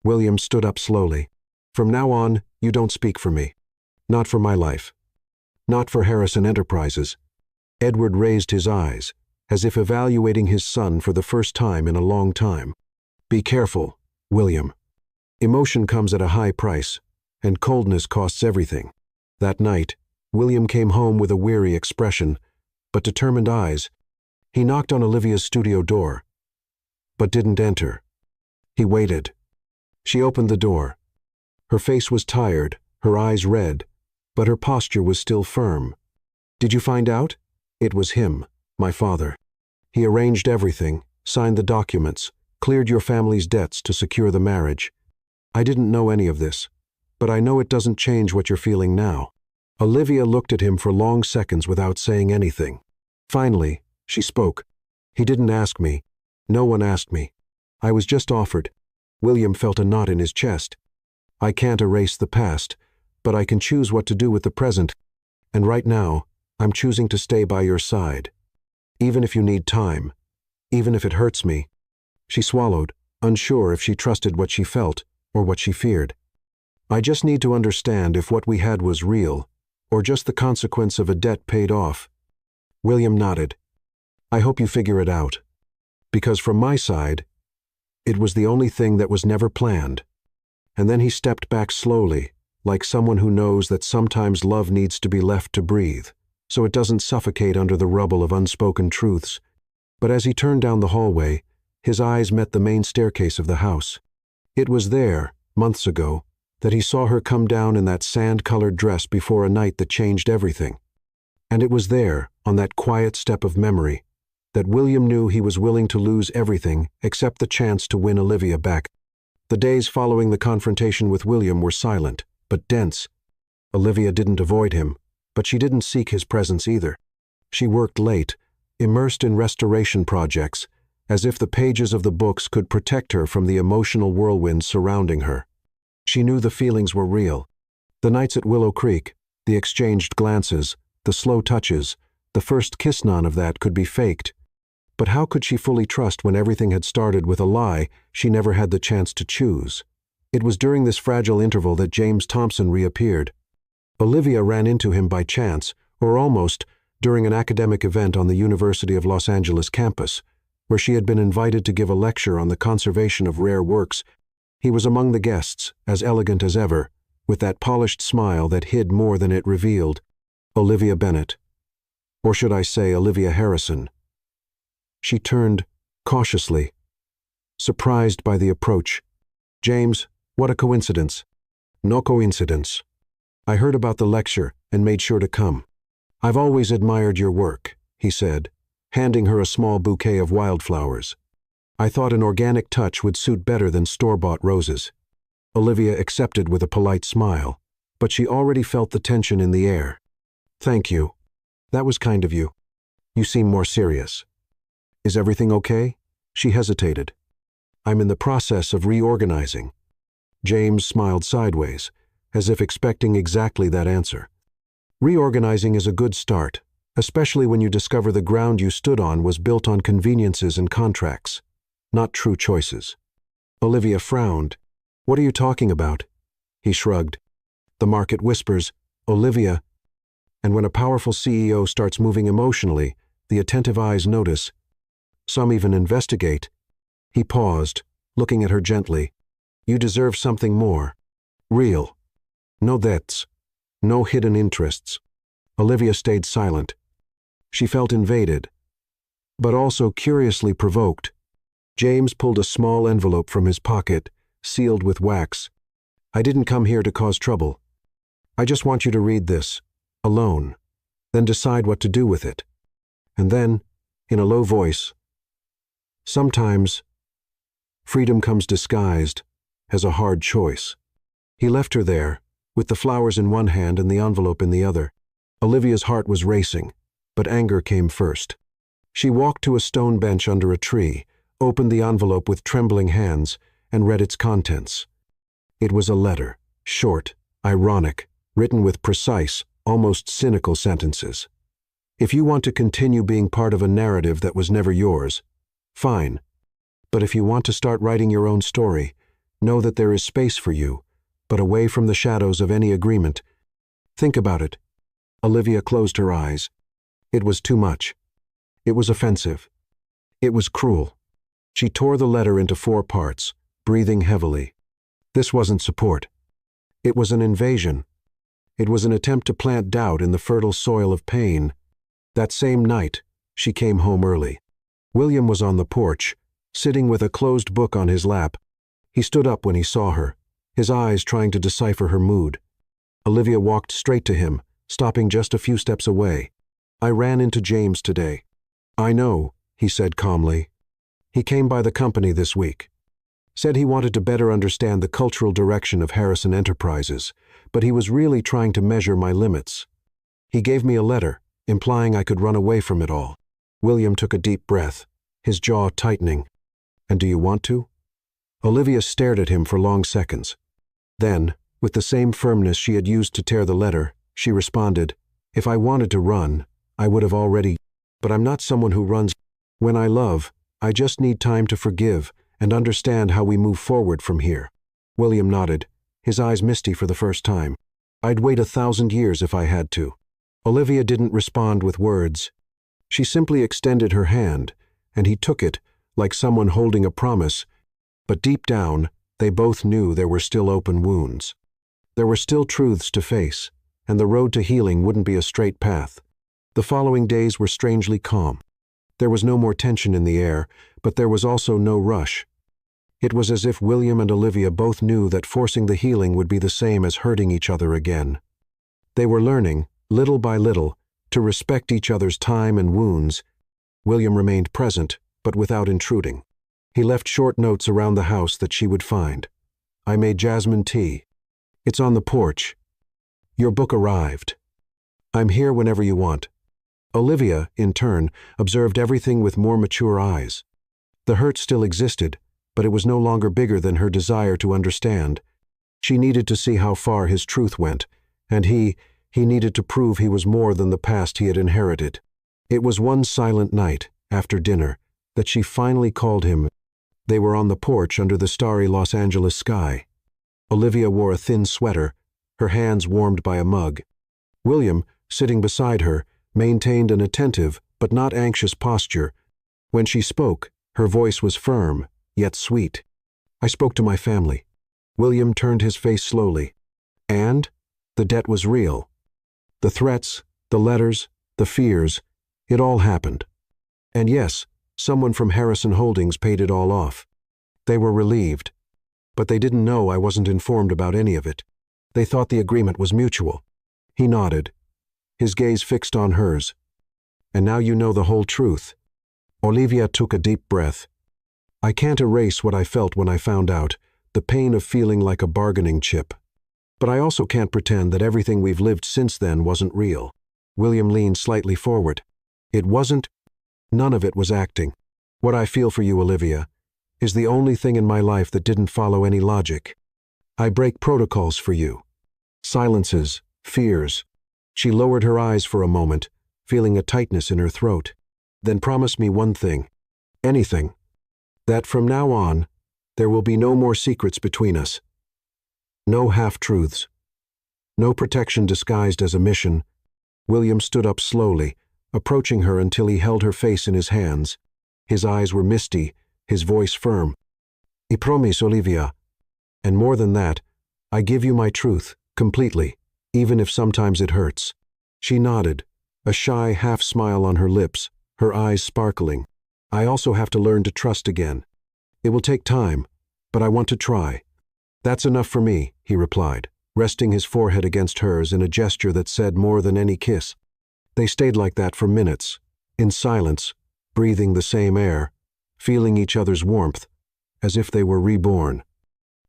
William stood up slowly. "From now on, you don't speak for me. Not for my life. Not for Harrison Enterprises." Edward raised his eyes, as if evaluating his son for the first time in a long time. "Be careful, William. Emotion comes at a high price, and coldness costs everything." That night, William came home with a weary expression, but determined eyes. He knocked on Olivia's studio door, but didn't enter. He waited. She opened the door. Her face was tired, her eyes red, but her posture was still firm. "Did you find out?" It was him, my father. "He arranged everything, signed the documents, cleared your family's debts to secure the marriage. I didn't know any of this, but I know it doesn't change what you're feeling now." Olivia looked at him for long seconds without saying anything. Finally, she spoke. "He didn't ask me. No one asked me. I was just offered." William felt a knot in his chest. "I can't erase the past, but I can choose what to do with the present. And right now, I'm choosing to stay by your side. Even if you need time. Even if it hurts me." She swallowed, unsure if she trusted what she felt or what she feared. "I just need to understand if what we had was real, or just the consequence of a debt paid off." William nodded. "I hope you figure it out. Because from my side, it was the only thing that was never planned." And then he stepped back slowly, like someone who knows that sometimes love needs to be left to breathe, so it doesn't suffocate under the rubble of unspoken truths. But as he turned down the hallway, His eyes met the main staircase of the house. It was there, months ago, that he saw her come down in that sand-colored dress before a night that changed everything. And it was there, on that quiet step of memory, that William knew he was willing to lose everything except the chance to win Olivia back. The days following the confrontation with William were silent, but dense. Olivia didn't avoid him, but she didn't seek his presence either. She worked late, immersed in restoration projects, as if the pages of the books could protect her from the emotional whirlwinds surrounding her. She knew the feelings were real. The nights at Willow Creek, the exchanged glances, the slow touches, the first kiss. None of that could be faked. But how could she fully trust when everything had started with a lie she never had the chance to choose? It was during this fragile interval that James Thompson reappeared. Olivia ran into him by chance, or almost, during an academic event on the University of Los Angeles campus, where she had been invited to give a lecture on the conservation of rare works. He was among the guests, as elegant as ever, with that polished smile that hid more than it revealed. Olivia Bennett. Or should I say Olivia Harrison? She turned, cautiously, surprised by the approach. James, what a coincidence. No coincidence. I heard about the lecture and made sure to come. I've always admired your work, he said, handing her a small bouquet of wildflowers. I thought an organic touch would suit better than store-bought roses. Olivia accepted with a polite smile, but she already felt the tension in the air. Thank you. That was kind of you. You seem more serious. Is everything okay? She hesitated. I'm in the process of reorganizing. James smiled sideways, as if expecting exactly that answer. Reorganizing is a good start, especially when you discover the ground you stood on was built on conveniences and contracts, not true choices. Olivia frowned. What are you talking about? He shrugged. The market whispers, Olivia. And when a powerful CEO starts moving emotionally, the attentive eyes notice. Some even investigate. He paused, looking at her gently. You deserve something more. Real. No debts. No hidden interests. Olivia stayed silent. She felt invaded, but also curiously provoked. James pulled a small envelope from his pocket, sealed with wax. I didn't come here to cause trouble. I just want you to read this, alone, then decide what to do with it. And then, in a low voice, sometimes, freedom comes disguised as a hard choice. He left her there, with the flowers in one hand and the envelope in the other. Olivia's heart was racing, but anger came first. She walked to a stone bench under a tree, opened the envelope with trembling hands, and read its contents. It was a letter, short, ironic, written with precise, almost cynical sentences. If you want to continue being part of a narrative that was never yours, fine. But if you want to start writing your own story, know that there is space for you, but away from the shadows of any agreement. Think about it. Olivia closed her eyes. It was too much. It was offensive. It was cruel. She tore the letter into 4 parts, breathing heavily. This wasn't support. It was an invasion. It was an attempt to plant doubt in the fertile soil of pain. That same night, she came home early. William was on the porch, sitting with a closed book on his lap. He stood up when he saw her, his eyes trying to decipher her mood. Olivia walked straight to him, stopping just a few steps away. I ran into James today. I know, he said calmly. He came by the company this week. Said he wanted to better understand the cultural direction of Harrison Enterprises, but he was really trying to measure my limits. He gave me a letter, implying I could run away from it all. William took a deep breath, his jaw tightening. And do you want to? Olivia stared at him for long seconds. Then, with the same firmness she had used to tear the letter, she responded, If I wanted to run, I would have already. But I'm not someone who runs. When I love, I just need time to forgive and understand how we move forward from here. William nodded, his eyes misty for the first time. I'd wait 1,000 years if I had to. Olivia didn't respond with words. She simply extended her hand, and he took it, like someone holding a promise. But deep down, they both knew there were still open wounds. There were still truths to face, and the road to healing wouldn't be a straight path. The following days were strangely calm. There was no more tension in the air, but there was also no rush. It was as if William and Olivia both knew that forcing the healing would be the same as hurting each other again. They were learning, little by little, to respect each other's time and wounds. William remained present, but without intruding. He left short notes around the house that she would find. I made jasmine tea. It's on the porch. Your book arrived. I'm here whenever you want. Olivia, in turn, observed everything with more mature eyes. The hurt still existed, but it was no longer bigger than her desire to understand. She needed to see how far his truth went, and he needed to prove he was more than the past he had inherited. It was one silent night, after dinner, that she finally called him. They were on the porch under the starry Los Angeles sky. Olivia wore a thin sweater, her hands warmed by a mug. William, sitting beside her, maintained an attentive but not anxious posture. When she spoke, her voice was firm, yet sweet. I spoke to my family. William turned his face slowly. And the debt was real. The threats, the letters, the fears, it all happened. And yes, someone from Harrison Holdings paid it all off. They were relieved. But they didn't know I wasn't informed about any of it. They thought the agreement was mutual. He nodded, his gaze fixed on hers. And now you know the whole truth. Olivia took a deep breath. I can't erase what I felt when I found out, the pain of feeling like a bargaining chip. But I also can't pretend that everything we've lived since then wasn't real. William leaned slightly forward. It wasn't. None of it was acting. What I feel for you, Olivia, is the only thing in my life that didn't follow any logic. I break protocols for you. Silences, fears. She lowered her eyes for a moment, feeling a tightness in her throat. Then promise me one thing. Anything. That from now on, there will be no more secrets between us. No half-truths. No protection disguised as a mission. William stood up slowly, approaching her until he held her face in his hands. His eyes were misty, his voice firm. I promise, Olivia. And more than that, I give you my truth, completely, even if sometimes it hurts. She nodded, a shy half-smile on her lips, her eyes sparkling. I also have to learn to trust again. It will take time, but I want to try. That's enough for me, he replied, resting his forehead against hers in a gesture that said more than any kiss. They stayed like that for minutes, in silence, breathing the same air, feeling each other's warmth, as if they were reborn.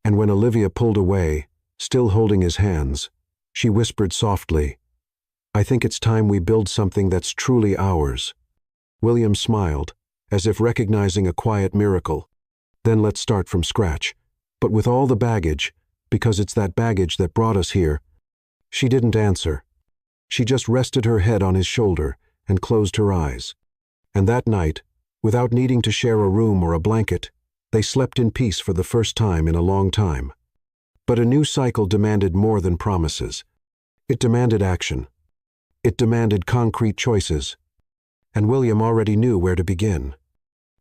And when Olivia pulled away, still holding his hands, she whispered softly, I think it's time we build something that's truly ours. William smiled, as if recognizing a quiet miracle. Then let's start from scratch. But with all the baggage, because it's that baggage that brought us here. She didn't answer. She just rested her head on his shoulder and closed her eyes. And that night, without needing to share a room or a blanket, they slept in peace for the first time in a long time. But a new cycle demanded more than promises. It demanded action. It demanded concrete choices. And William already knew where to begin.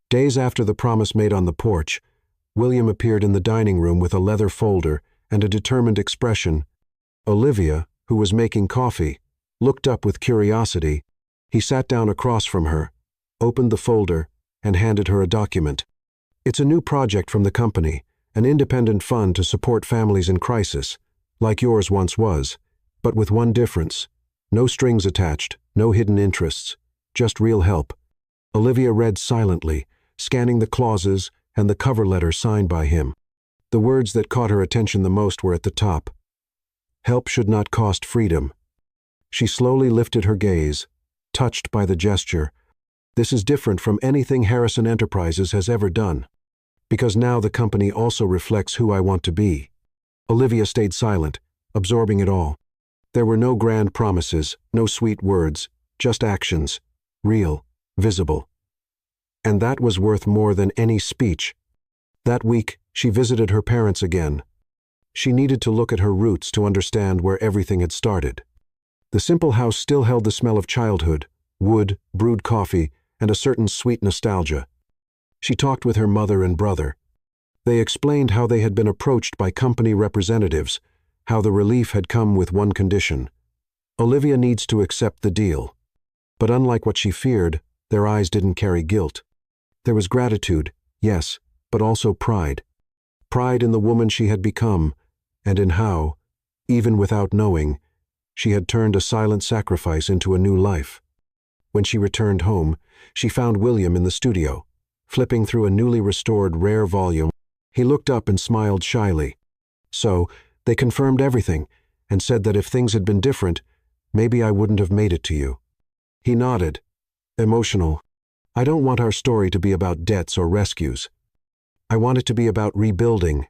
Days after the promise made on the porch, William appeared in the dining room with a leather folder and a determined expression. Olivia, who was making coffee, looked up with curiosity. He sat down across from her, opened the folder, and handed her a document. It's a new project from the company, an independent fund to support families in crisis, like yours once was, but with one difference. No strings attached, no hidden interests, just real help. Olivia read silently, scanning the clauses and the cover letter signed by him. The words that caught her attention the most were at the top. Help should not cost freedom. She slowly lifted her gaze, touched by the gesture. This is different from anything Harrison Enterprises has ever done, because now the company also reflects who I want to be. Olivia stayed silent, absorbing it all. There were no grand promises, no sweet words, just actions, real, visible. And that was worth more than any speech. That week, she visited her parents again. She needed to look at her roots to understand where everything had started. The simple house still held the smell of childhood, wood, brewed coffee, and a certain sweet nostalgia. She talked with her mother and brother. They explained how they had been approached by company representatives, how the relief had come with one condition. Olivia needs to accept the deal. But unlike what she feared, Their eyes didn't carry guilt. There was gratitude, yes, but also pride. Pride in the woman she had become, and in how, even without knowing, she had turned a silent sacrifice into a new life. When she returned home, she found William in the studio, flipping through a newly restored rare volume. He looked up and smiled shyly. So, they confirmed everything, and said that if things had been different, maybe I wouldn't have made it to you. He nodded, emotional. I don't want our story to be about debts or rescues. I want it to be about rebuilding.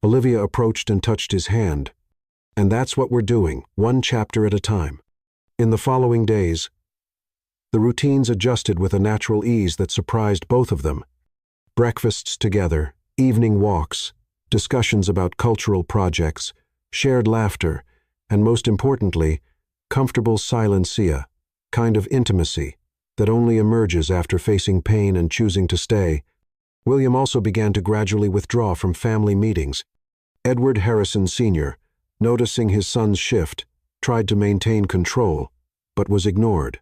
Olivia approached and touched his hand. And that's what we're doing, one chapter at a time. In the following days, the routines adjusted with a natural ease that surprised both of them. Breakfasts together, evening walks, discussions about cultural projects, shared laughter, and most importantly, comfortable silencia, kind of intimacy that only emerges after facing pain and choosing to stay. William also began to gradually withdraw from family meetings. Edward Harrison Sr., noticing his son's shift, tried to maintain control, but was ignored.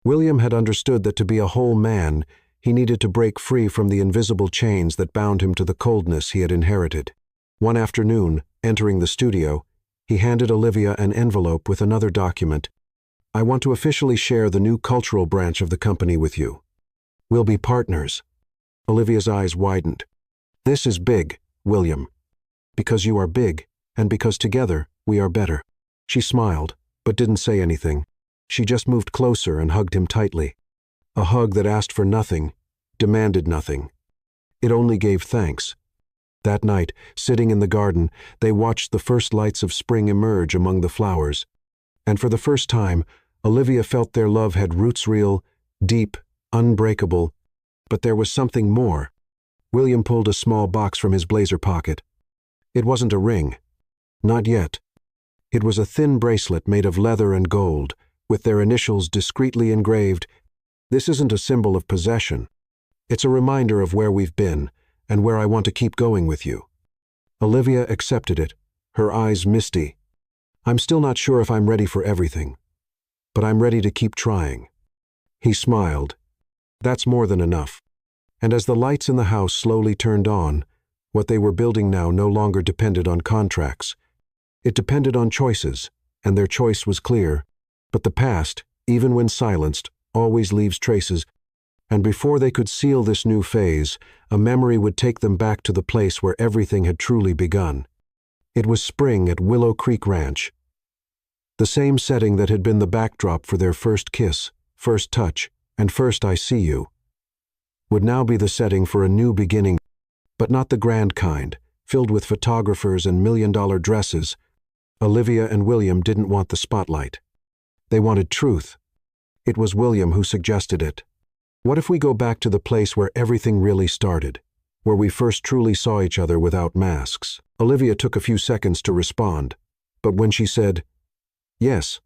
William had understood that to be a whole man, he needed to break free from the invisible chains that bound him to the coldness he had inherited. One afternoon, entering the studio, he handed Olivia an envelope with another document. I want to officially share the new cultural branch of the company with you. We'll be partners. Olivia's eyes widened. This is big, William. Because you are big, and because together we are better. She smiled, but didn't say anything. She just moved closer and hugged him tightly. A hug that asked for nothing, demanded nothing. It only gave thanks. That night, sitting in the garden, they watched the first lights of spring emerge among the flowers. And for the first time, Olivia felt their love had roots real, deep, unbreakable. But there was something more. William pulled a small box from his blazer pocket. It wasn't a ring. Not yet. It was a thin bracelet made of leather and gold, with their initials discreetly engraved. This isn't a symbol of possession. It's a reminder of where we've been, and where I want to keep going with you. Olivia accepted it, her eyes misty. I'm still not sure if I'm ready for everything, but I'm ready to keep trying. He smiled. That's more than enough. And as the lights in the house slowly turned on, what they were building now no longer depended on contracts. It depended on choices, and their choice was clear. But the past, even when silenced, always leaves traces, and before they could seal this new phase, a memory would take them back to the place where everything had truly begun. It was spring at Willow Creek Ranch. The same setting that had been the backdrop for their first kiss, first touch, and first I see you, would now be the setting for a new beginning, but not the grand kind, filled with photographers and million-dollar dresses. Olivia and William didn't want the spotlight. They wanted truth. It was William who suggested it. What if we go back to the place where everything really started, where we first truly saw each other without masks? Olivia took a few seconds to respond, but when she said, yes,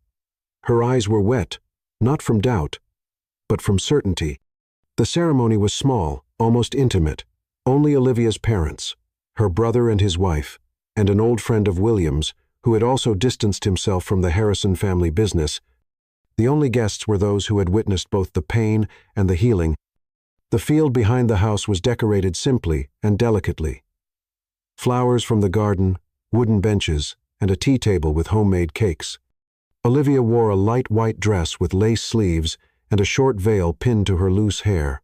her eyes were wet, not from doubt, but from certainty. The ceremony was small, almost intimate. Only Olivia's parents, her brother and his wife, and an old friend of William's, who had also distanced himself from the Harrison family business. The only guests were those who had witnessed both the pain and the healing. The field behind the house was decorated simply and delicately. Flowers from the garden, wooden benches, and a tea table with homemade cakes. Olivia wore a light white dress with lace sleeves and a short veil pinned to her loose hair.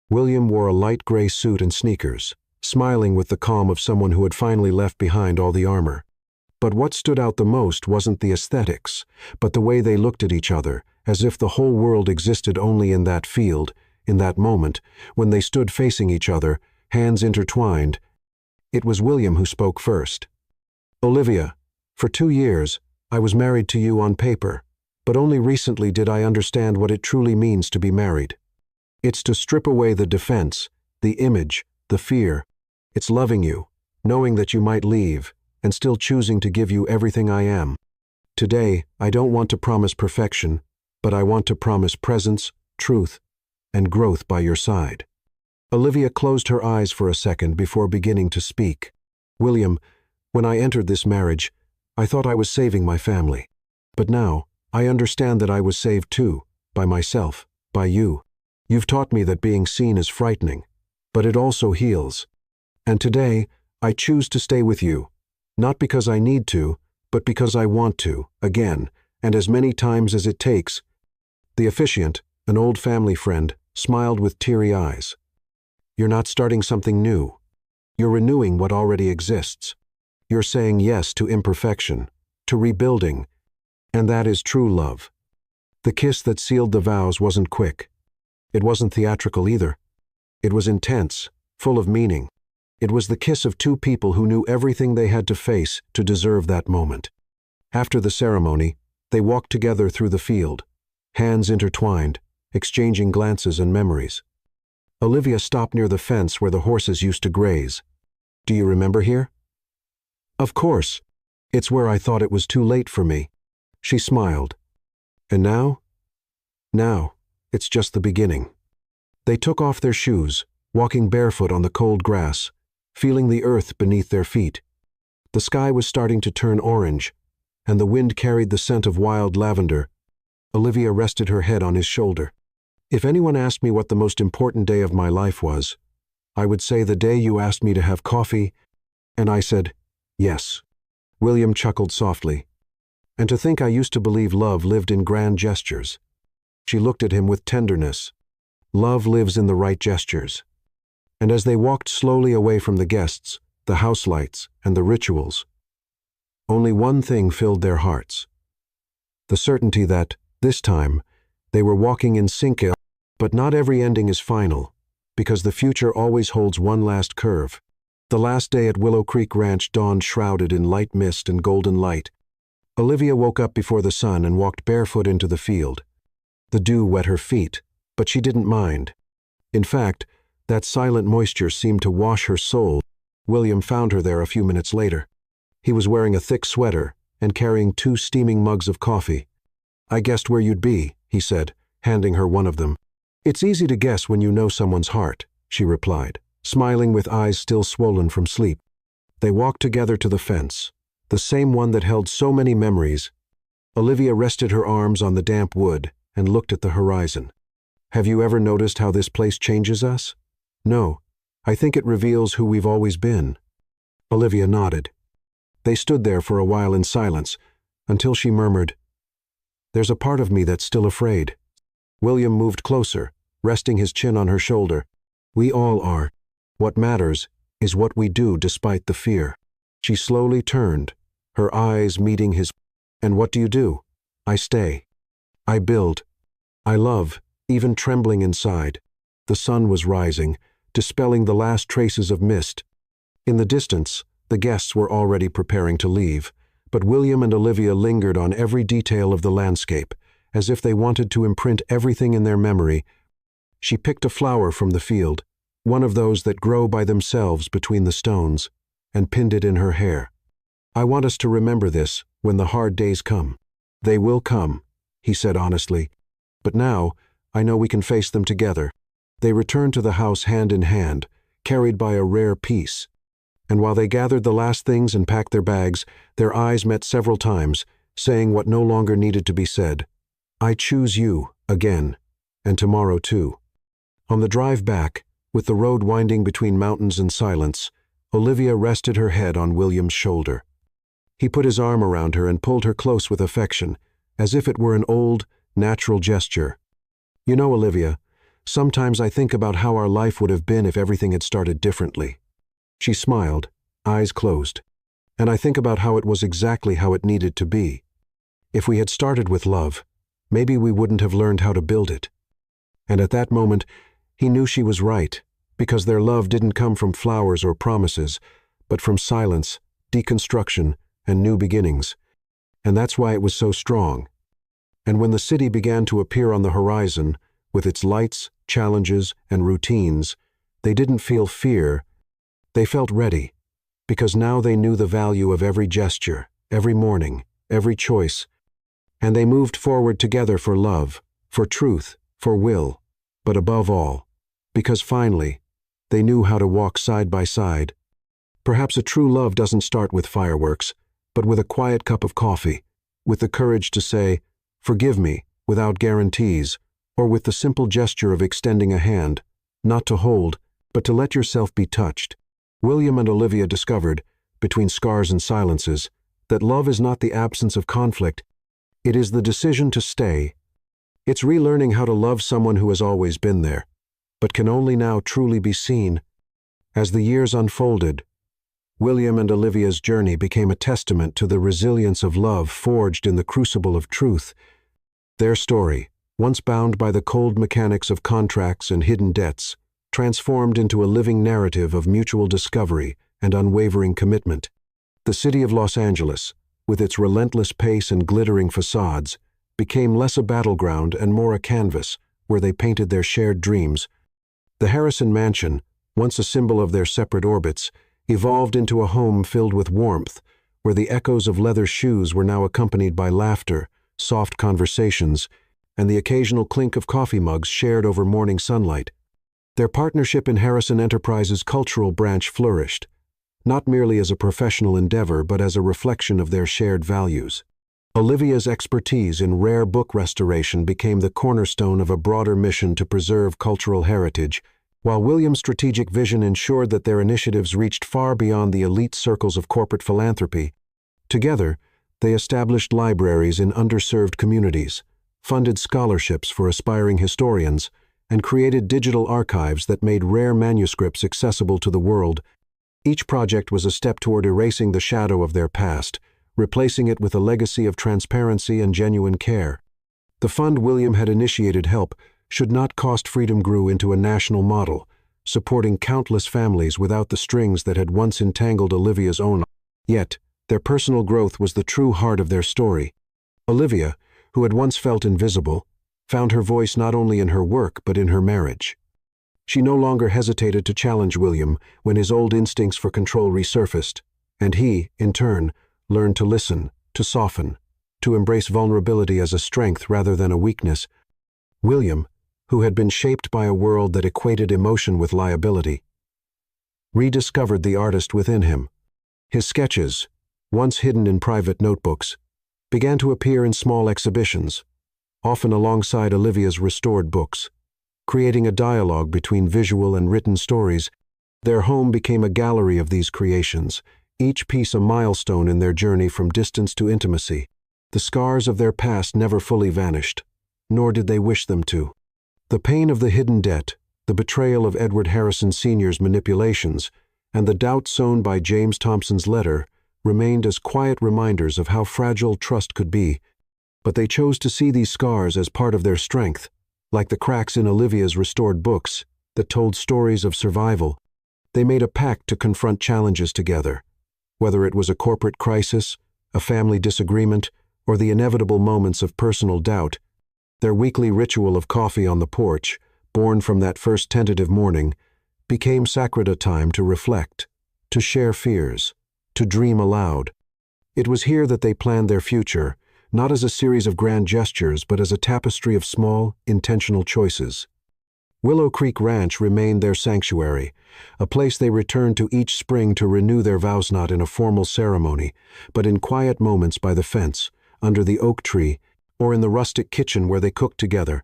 William wore a light gray suit and sneakers, smiling with the calm of someone who had finally left behind all the armor. But what stood out the most wasn't the aesthetics, but the way they looked at each other, as if the whole world existed only in that field, in that moment, when they stood facing each other, hands intertwined. It was William who spoke first. Olivia, for 2 years, I was married to you on paper, but only recently did I understand what it truly means to be married. It's to strip away the defense, the image, the fear. It's loving you, knowing that you might leave, and still choosing to give you everything I am. Today, I don't want to promise perfection, but I want to promise presence, truth, and growth by your side. Olivia closed her eyes for a second before beginning to speak. William, when I entered this marriage, I thought I was saving my family. But now, I understand that I was saved too, by myself, by you. You've taught me that being seen is frightening, but it also heals. And today, I choose to stay with you, not because I need to, but because I want to, again, and as many times as it takes." The officiant, an old family friend, smiled with teary eyes. "You're not starting something new. You're renewing what already exists. You're saying yes to imperfection, to rebuilding, and that is true love." The kiss that sealed the vows wasn't quick. It wasn't theatrical either. It was intense, full of meaning. It was the kiss of two people who knew everything they had to face to deserve that moment. After the ceremony, they walked together through the field, hands intertwined, exchanging glances and memories. Olivia stopped near the fence where the horses used to graze. "Do you remember here?" "Of course. It's where I thought it was too late for me." She smiled. "And now?" "Now, it's just the beginning." They took off their shoes, walking barefoot on the cold grass, feeling the earth beneath their feet. The sky was starting to turn orange, and the wind carried the scent of wild lavender. Olivia rested her head on his shoulder. "If anyone asked me what the most important day of my life was, I would say the day you asked me to have coffee, and I said, yes." William chuckled softly. "And to think I used to believe love lived in grand gestures." She looked at him with tenderness. Love lives in the right gestures. And as they walked slowly away from the guests, the house lights, and the rituals, only one thing filled their hearts. The certainty that, this time, they were walking in sync. But not every ending is final, because the future always holds one last curve. The last day at Willow Creek Ranch dawned shrouded in light mist and golden light. Olivia woke up before the sun and walked barefoot into the field. The dew wet her feet, but she didn't mind. In fact, that silent moisture seemed to wash her soul. William found her there a few minutes later. He was wearing a thick sweater and carrying 2 steaming mugs of coffee. "I guessed where you'd be," he said, handing her one of them. "It's easy to guess when you know someone's heart," she replied, smiling with eyes still swollen from sleep. They walked together to the fence, the same one that held so many memories. Olivia rested her arms on the damp wood and looked at the horizon. "Have you ever noticed how this place changes us?" "No, I think it reveals who we've always been." Olivia nodded. They stood there for a while in silence, until she murmured, "There's a part of me that's still afraid." William moved closer, resting his chin on her shoulder. "We all are. What matters is what we do despite the fear." She slowly turned, her eyes meeting his. "And what do you do?" "I stay. I build. I love, even trembling inside." The sun was rising, dispelling the last traces of mist. In the distance, the guests were already preparing to leave, but William and Olivia lingered on every detail of the landscape, as if they wanted to imprint everything in their memory. She picked a flower from the field, one of those that grow by themselves between the stones, and pinned it in her hair. "I want us to remember this when the hard days come." "They will come," he said honestly. "But now, I know we can face them together." They returned to the house hand in hand, carried by a rare peace. And while they gathered the last things and packed their bags, their eyes met several times, saying what no longer needed to be said. "I choose you, again, and tomorrow too." On the drive back, with the road winding between mountains and silence, Olivia rested her head on William's shoulder. He put his arm around her and pulled her close with affection, as if it were an old, natural gesture. "You know, Olivia, sometimes I think about how our life would have been if everything had started differently." She smiled, eyes closed. "And I think about how it was exactly how it needed to be. If we had started with love, maybe we wouldn't have learned how to build it." And at that moment, he knew she was right, because their love didn't come from flowers or promises, but from silence, deconstruction, and new beginnings. And that's why it was so strong. And when the city began to appear on the horizon, with its lights, challenges, and routines, they didn't feel fear. They felt ready, because now they knew the value of every gesture, every morning, every choice. And they moved forward together for love, for truth, for will, but above all, because finally, they knew how to walk side by side. Perhaps a true love doesn't start with fireworks, but with a quiet cup of coffee, with the courage to say, "Forgive me," without guarantees, or with the simple gesture of extending a hand, not to hold, but to let yourself be touched. William and Olivia discovered, between scars and silences, that love is not the absence of conflict, it is the decision to stay. It's relearning how to love someone who has always been there, but can only now truly be seen. As the years unfolded, William and Olivia's journey became a testament to the resilience of love forged in the crucible of truth. Their story, once bound by the cold mechanics of contracts and hidden debts, transformed into a living narrative of mutual discovery and unwavering commitment. The city of Los Angeles, with its relentless pace and glittering facades, became less a battleground and more a canvas where they painted their shared dreams. The Harrison mansion, once a symbol of their separate orbits, evolved into a home filled with warmth, where the echoes of leather shoes were now accompanied by laughter, soft conversations, and the occasional clink of coffee mugs shared over morning sunlight. Their partnership in Harrison Enterprises' cultural branch flourished, not merely as a professional endeavor but as a reflection of their shared values. Olivia's expertise in rare book restoration became the cornerstone of a broader mission to preserve cultural heritage, while William's strategic vision ensured that their initiatives reached far beyond the elite circles of corporate philanthropy. Together, they established libraries in underserved communities, funded scholarships for aspiring historians, and created digital archives that made rare manuscripts accessible to the world. Each project was a step toward erasing the shadow of their past, replacing it with a legacy of transparency and genuine care. The fund William had initiated help should not cost freedom grew into a national model, supporting countless families without the strings that had once entangled Olivia's own. Yet, their personal growth was the true heart of their story. Olivia, who had once felt invisible, found her voice not only in her work but in her marriage. She no longer hesitated to challenge William when his old instincts for control resurfaced, and he, in turn, learned to listen, to soften, to embrace vulnerability as a strength rather than a weakness. William, who had been shaped by a world that equated emotion with liability, rediscovered the artist within him. His sketches, once hidden in private notebooks, began to appear in small exhibitions, often alongside Olivia's restored books, creating a dialogue between visual and written stories. Their home became a gallery of these creations, each piece a milestone in their journey from distance to intimacy. The scars of their past never fully vanished, nor did they wish them to. The pain of the hidden debt, the betrayal of Edward Harrison Sr.'s manipulations, and the doubt sown by James Thompson's letter remained as quiet reminders of how fragile trust could be, but they chose to see these scars as part of their strength, like the cracks in Olivia's restored books that told stories of survival. They made a pact to confront challenges together, whether it was a corporate crisis, a family disagreement, or the inevitable moments of personal doubt. Their weekly ritual of coffee on the porch, born from that first tentative morning, became sacred, a time to reflect, to share fears, to dream aloud. It was here that they planned their future, not as a series of grand gestures but as a tapestry of small, intentional choices. Willow Creek Ranch remained their sanctuary, a place they returned to each spring to renew their vows, not in a formal ceremony, but in quiet moments by the fence, under the oak tree, or in the rustic kitchen where they cooked together.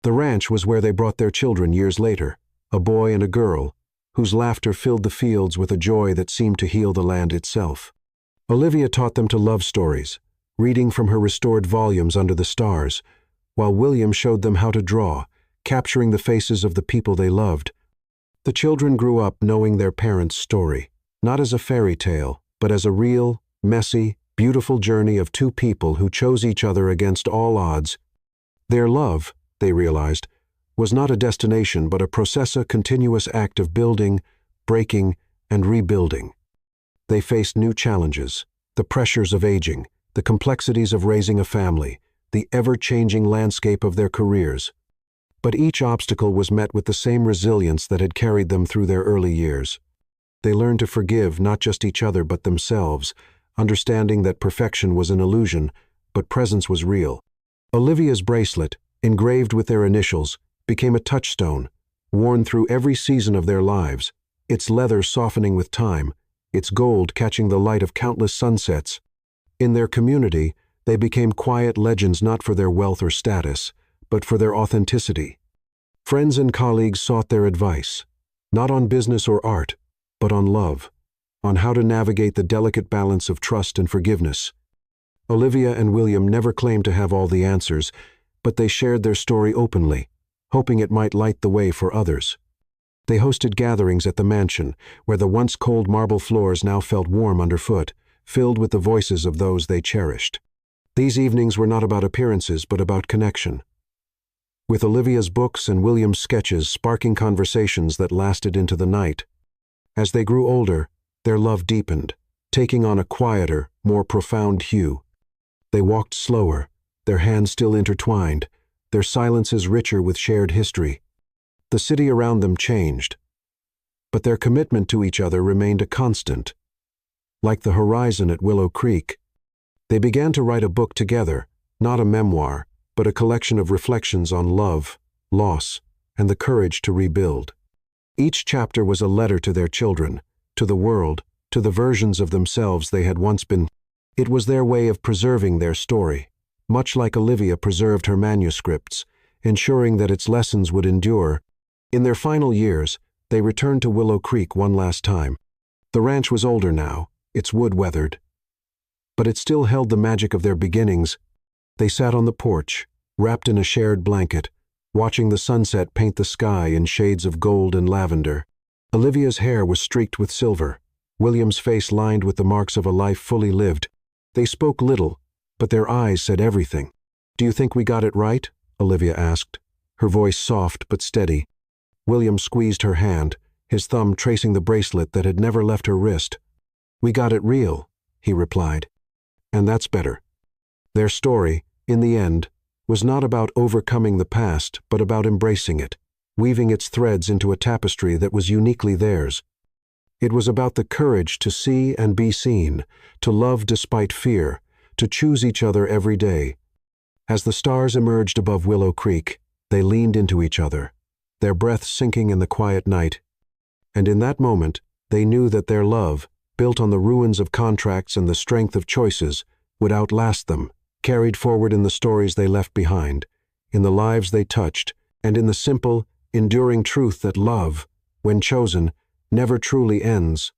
The ranch was where they brought their children years later, a boy and a girl, whose laughter filled the fields with a joy that seemed to heal the land itself. Olivia taught them to love stories, reading from her restored volumes under the stars, while William showed them how to draw, capturing the faces of the people they loved. The children grew up knowing their parents' story, not as a fairy tale, but as a real, messy, beautiful journey of two people who chose each other against all odds. Their love, they realized, was not a destination but a process, a continuous act of building, breaking, and rebuilding. They faced new challenges, the pressures of aging, the complexities of raising a family, the ever-changing landscape of their careers. But each obstacle was met with the same resilience that had carried them through their early years. They learned to forgive not just each other but themselves, understanding that perfection was an illusion, but presence was real. Olivia's bracelet, engraved with their initials, became a touchstone, worn through every season of their lives, its leather softening with time, its gold catching the light of countless sunsets. In their community, they became quiet legends not for their wealth or status, but for their authenticity. Friends and colleagues sought their advice, not on business or art, but on love, on how to navigate the delicate balance of trust and forgiveness. Olivia and William never claimed to have all the answers, but they shared their story openly, hoping it might light the way for others. They hosted gatherings at the mansion, where the once cold marble floors now felt warm underfoot, filled with the voices of those they cherished. These evenings were not about appearances, but about connection. With Olivia's books and William's sketches sparking conversations that lasted into the night. As they grew older, their love deepened, taking on a quieter, more profound hue. They walked slower, their hands still intertwined, their silences richer with shared history. The city around them changed, but their commitment to each other remained a constant. Like the horizon at Willow Creek, they began to write a book together, not a memoir, but a collection of reflections on love, loss, and the courage to rebuild. Each chapter was a letter to their children, to the world, to the versions of themselves they had once been. It was their way of preserving their story, much like Olivia preserved her manuscripts, ensuring that its lessons would endure. In their final years, they returned to Willow Creek one last time. The ranch was older now, its wood weathered, but it still held the magic of their beginnings. They sat on the porch, wrapped in a shared blanket, watching the sunset paint the sky in shades of gold and lavender. Olivia's hair was streaked with silver, William's face lined with the marks of a life fully lived. They spoke little, but their eyes said everything. "Do you think we got it right?" Olivia asked, her voice soft but steady. William squeezed her hand, his thumb tracing the bracelet that had never left her wrist. "We got it real," he replied. "And that's better." Their story, in the end, was not about overcoming the past, but about embracing it, weaving its threads into a tapestry that was uniquely theirs. It was about the courage to see and be seen, to love despite fear, to choose each other every day. As the stars emerged above Willow Creek, they leaned into each other, their breath sinking in the quiet night. And in that moment, they knew that their love, built on the ruins of contracts and the strength of choices, would outlast them, carried forward in the stories they left behind, in the lives they touched, and in the simple, enduring truth that love, when chosen, never truly ends.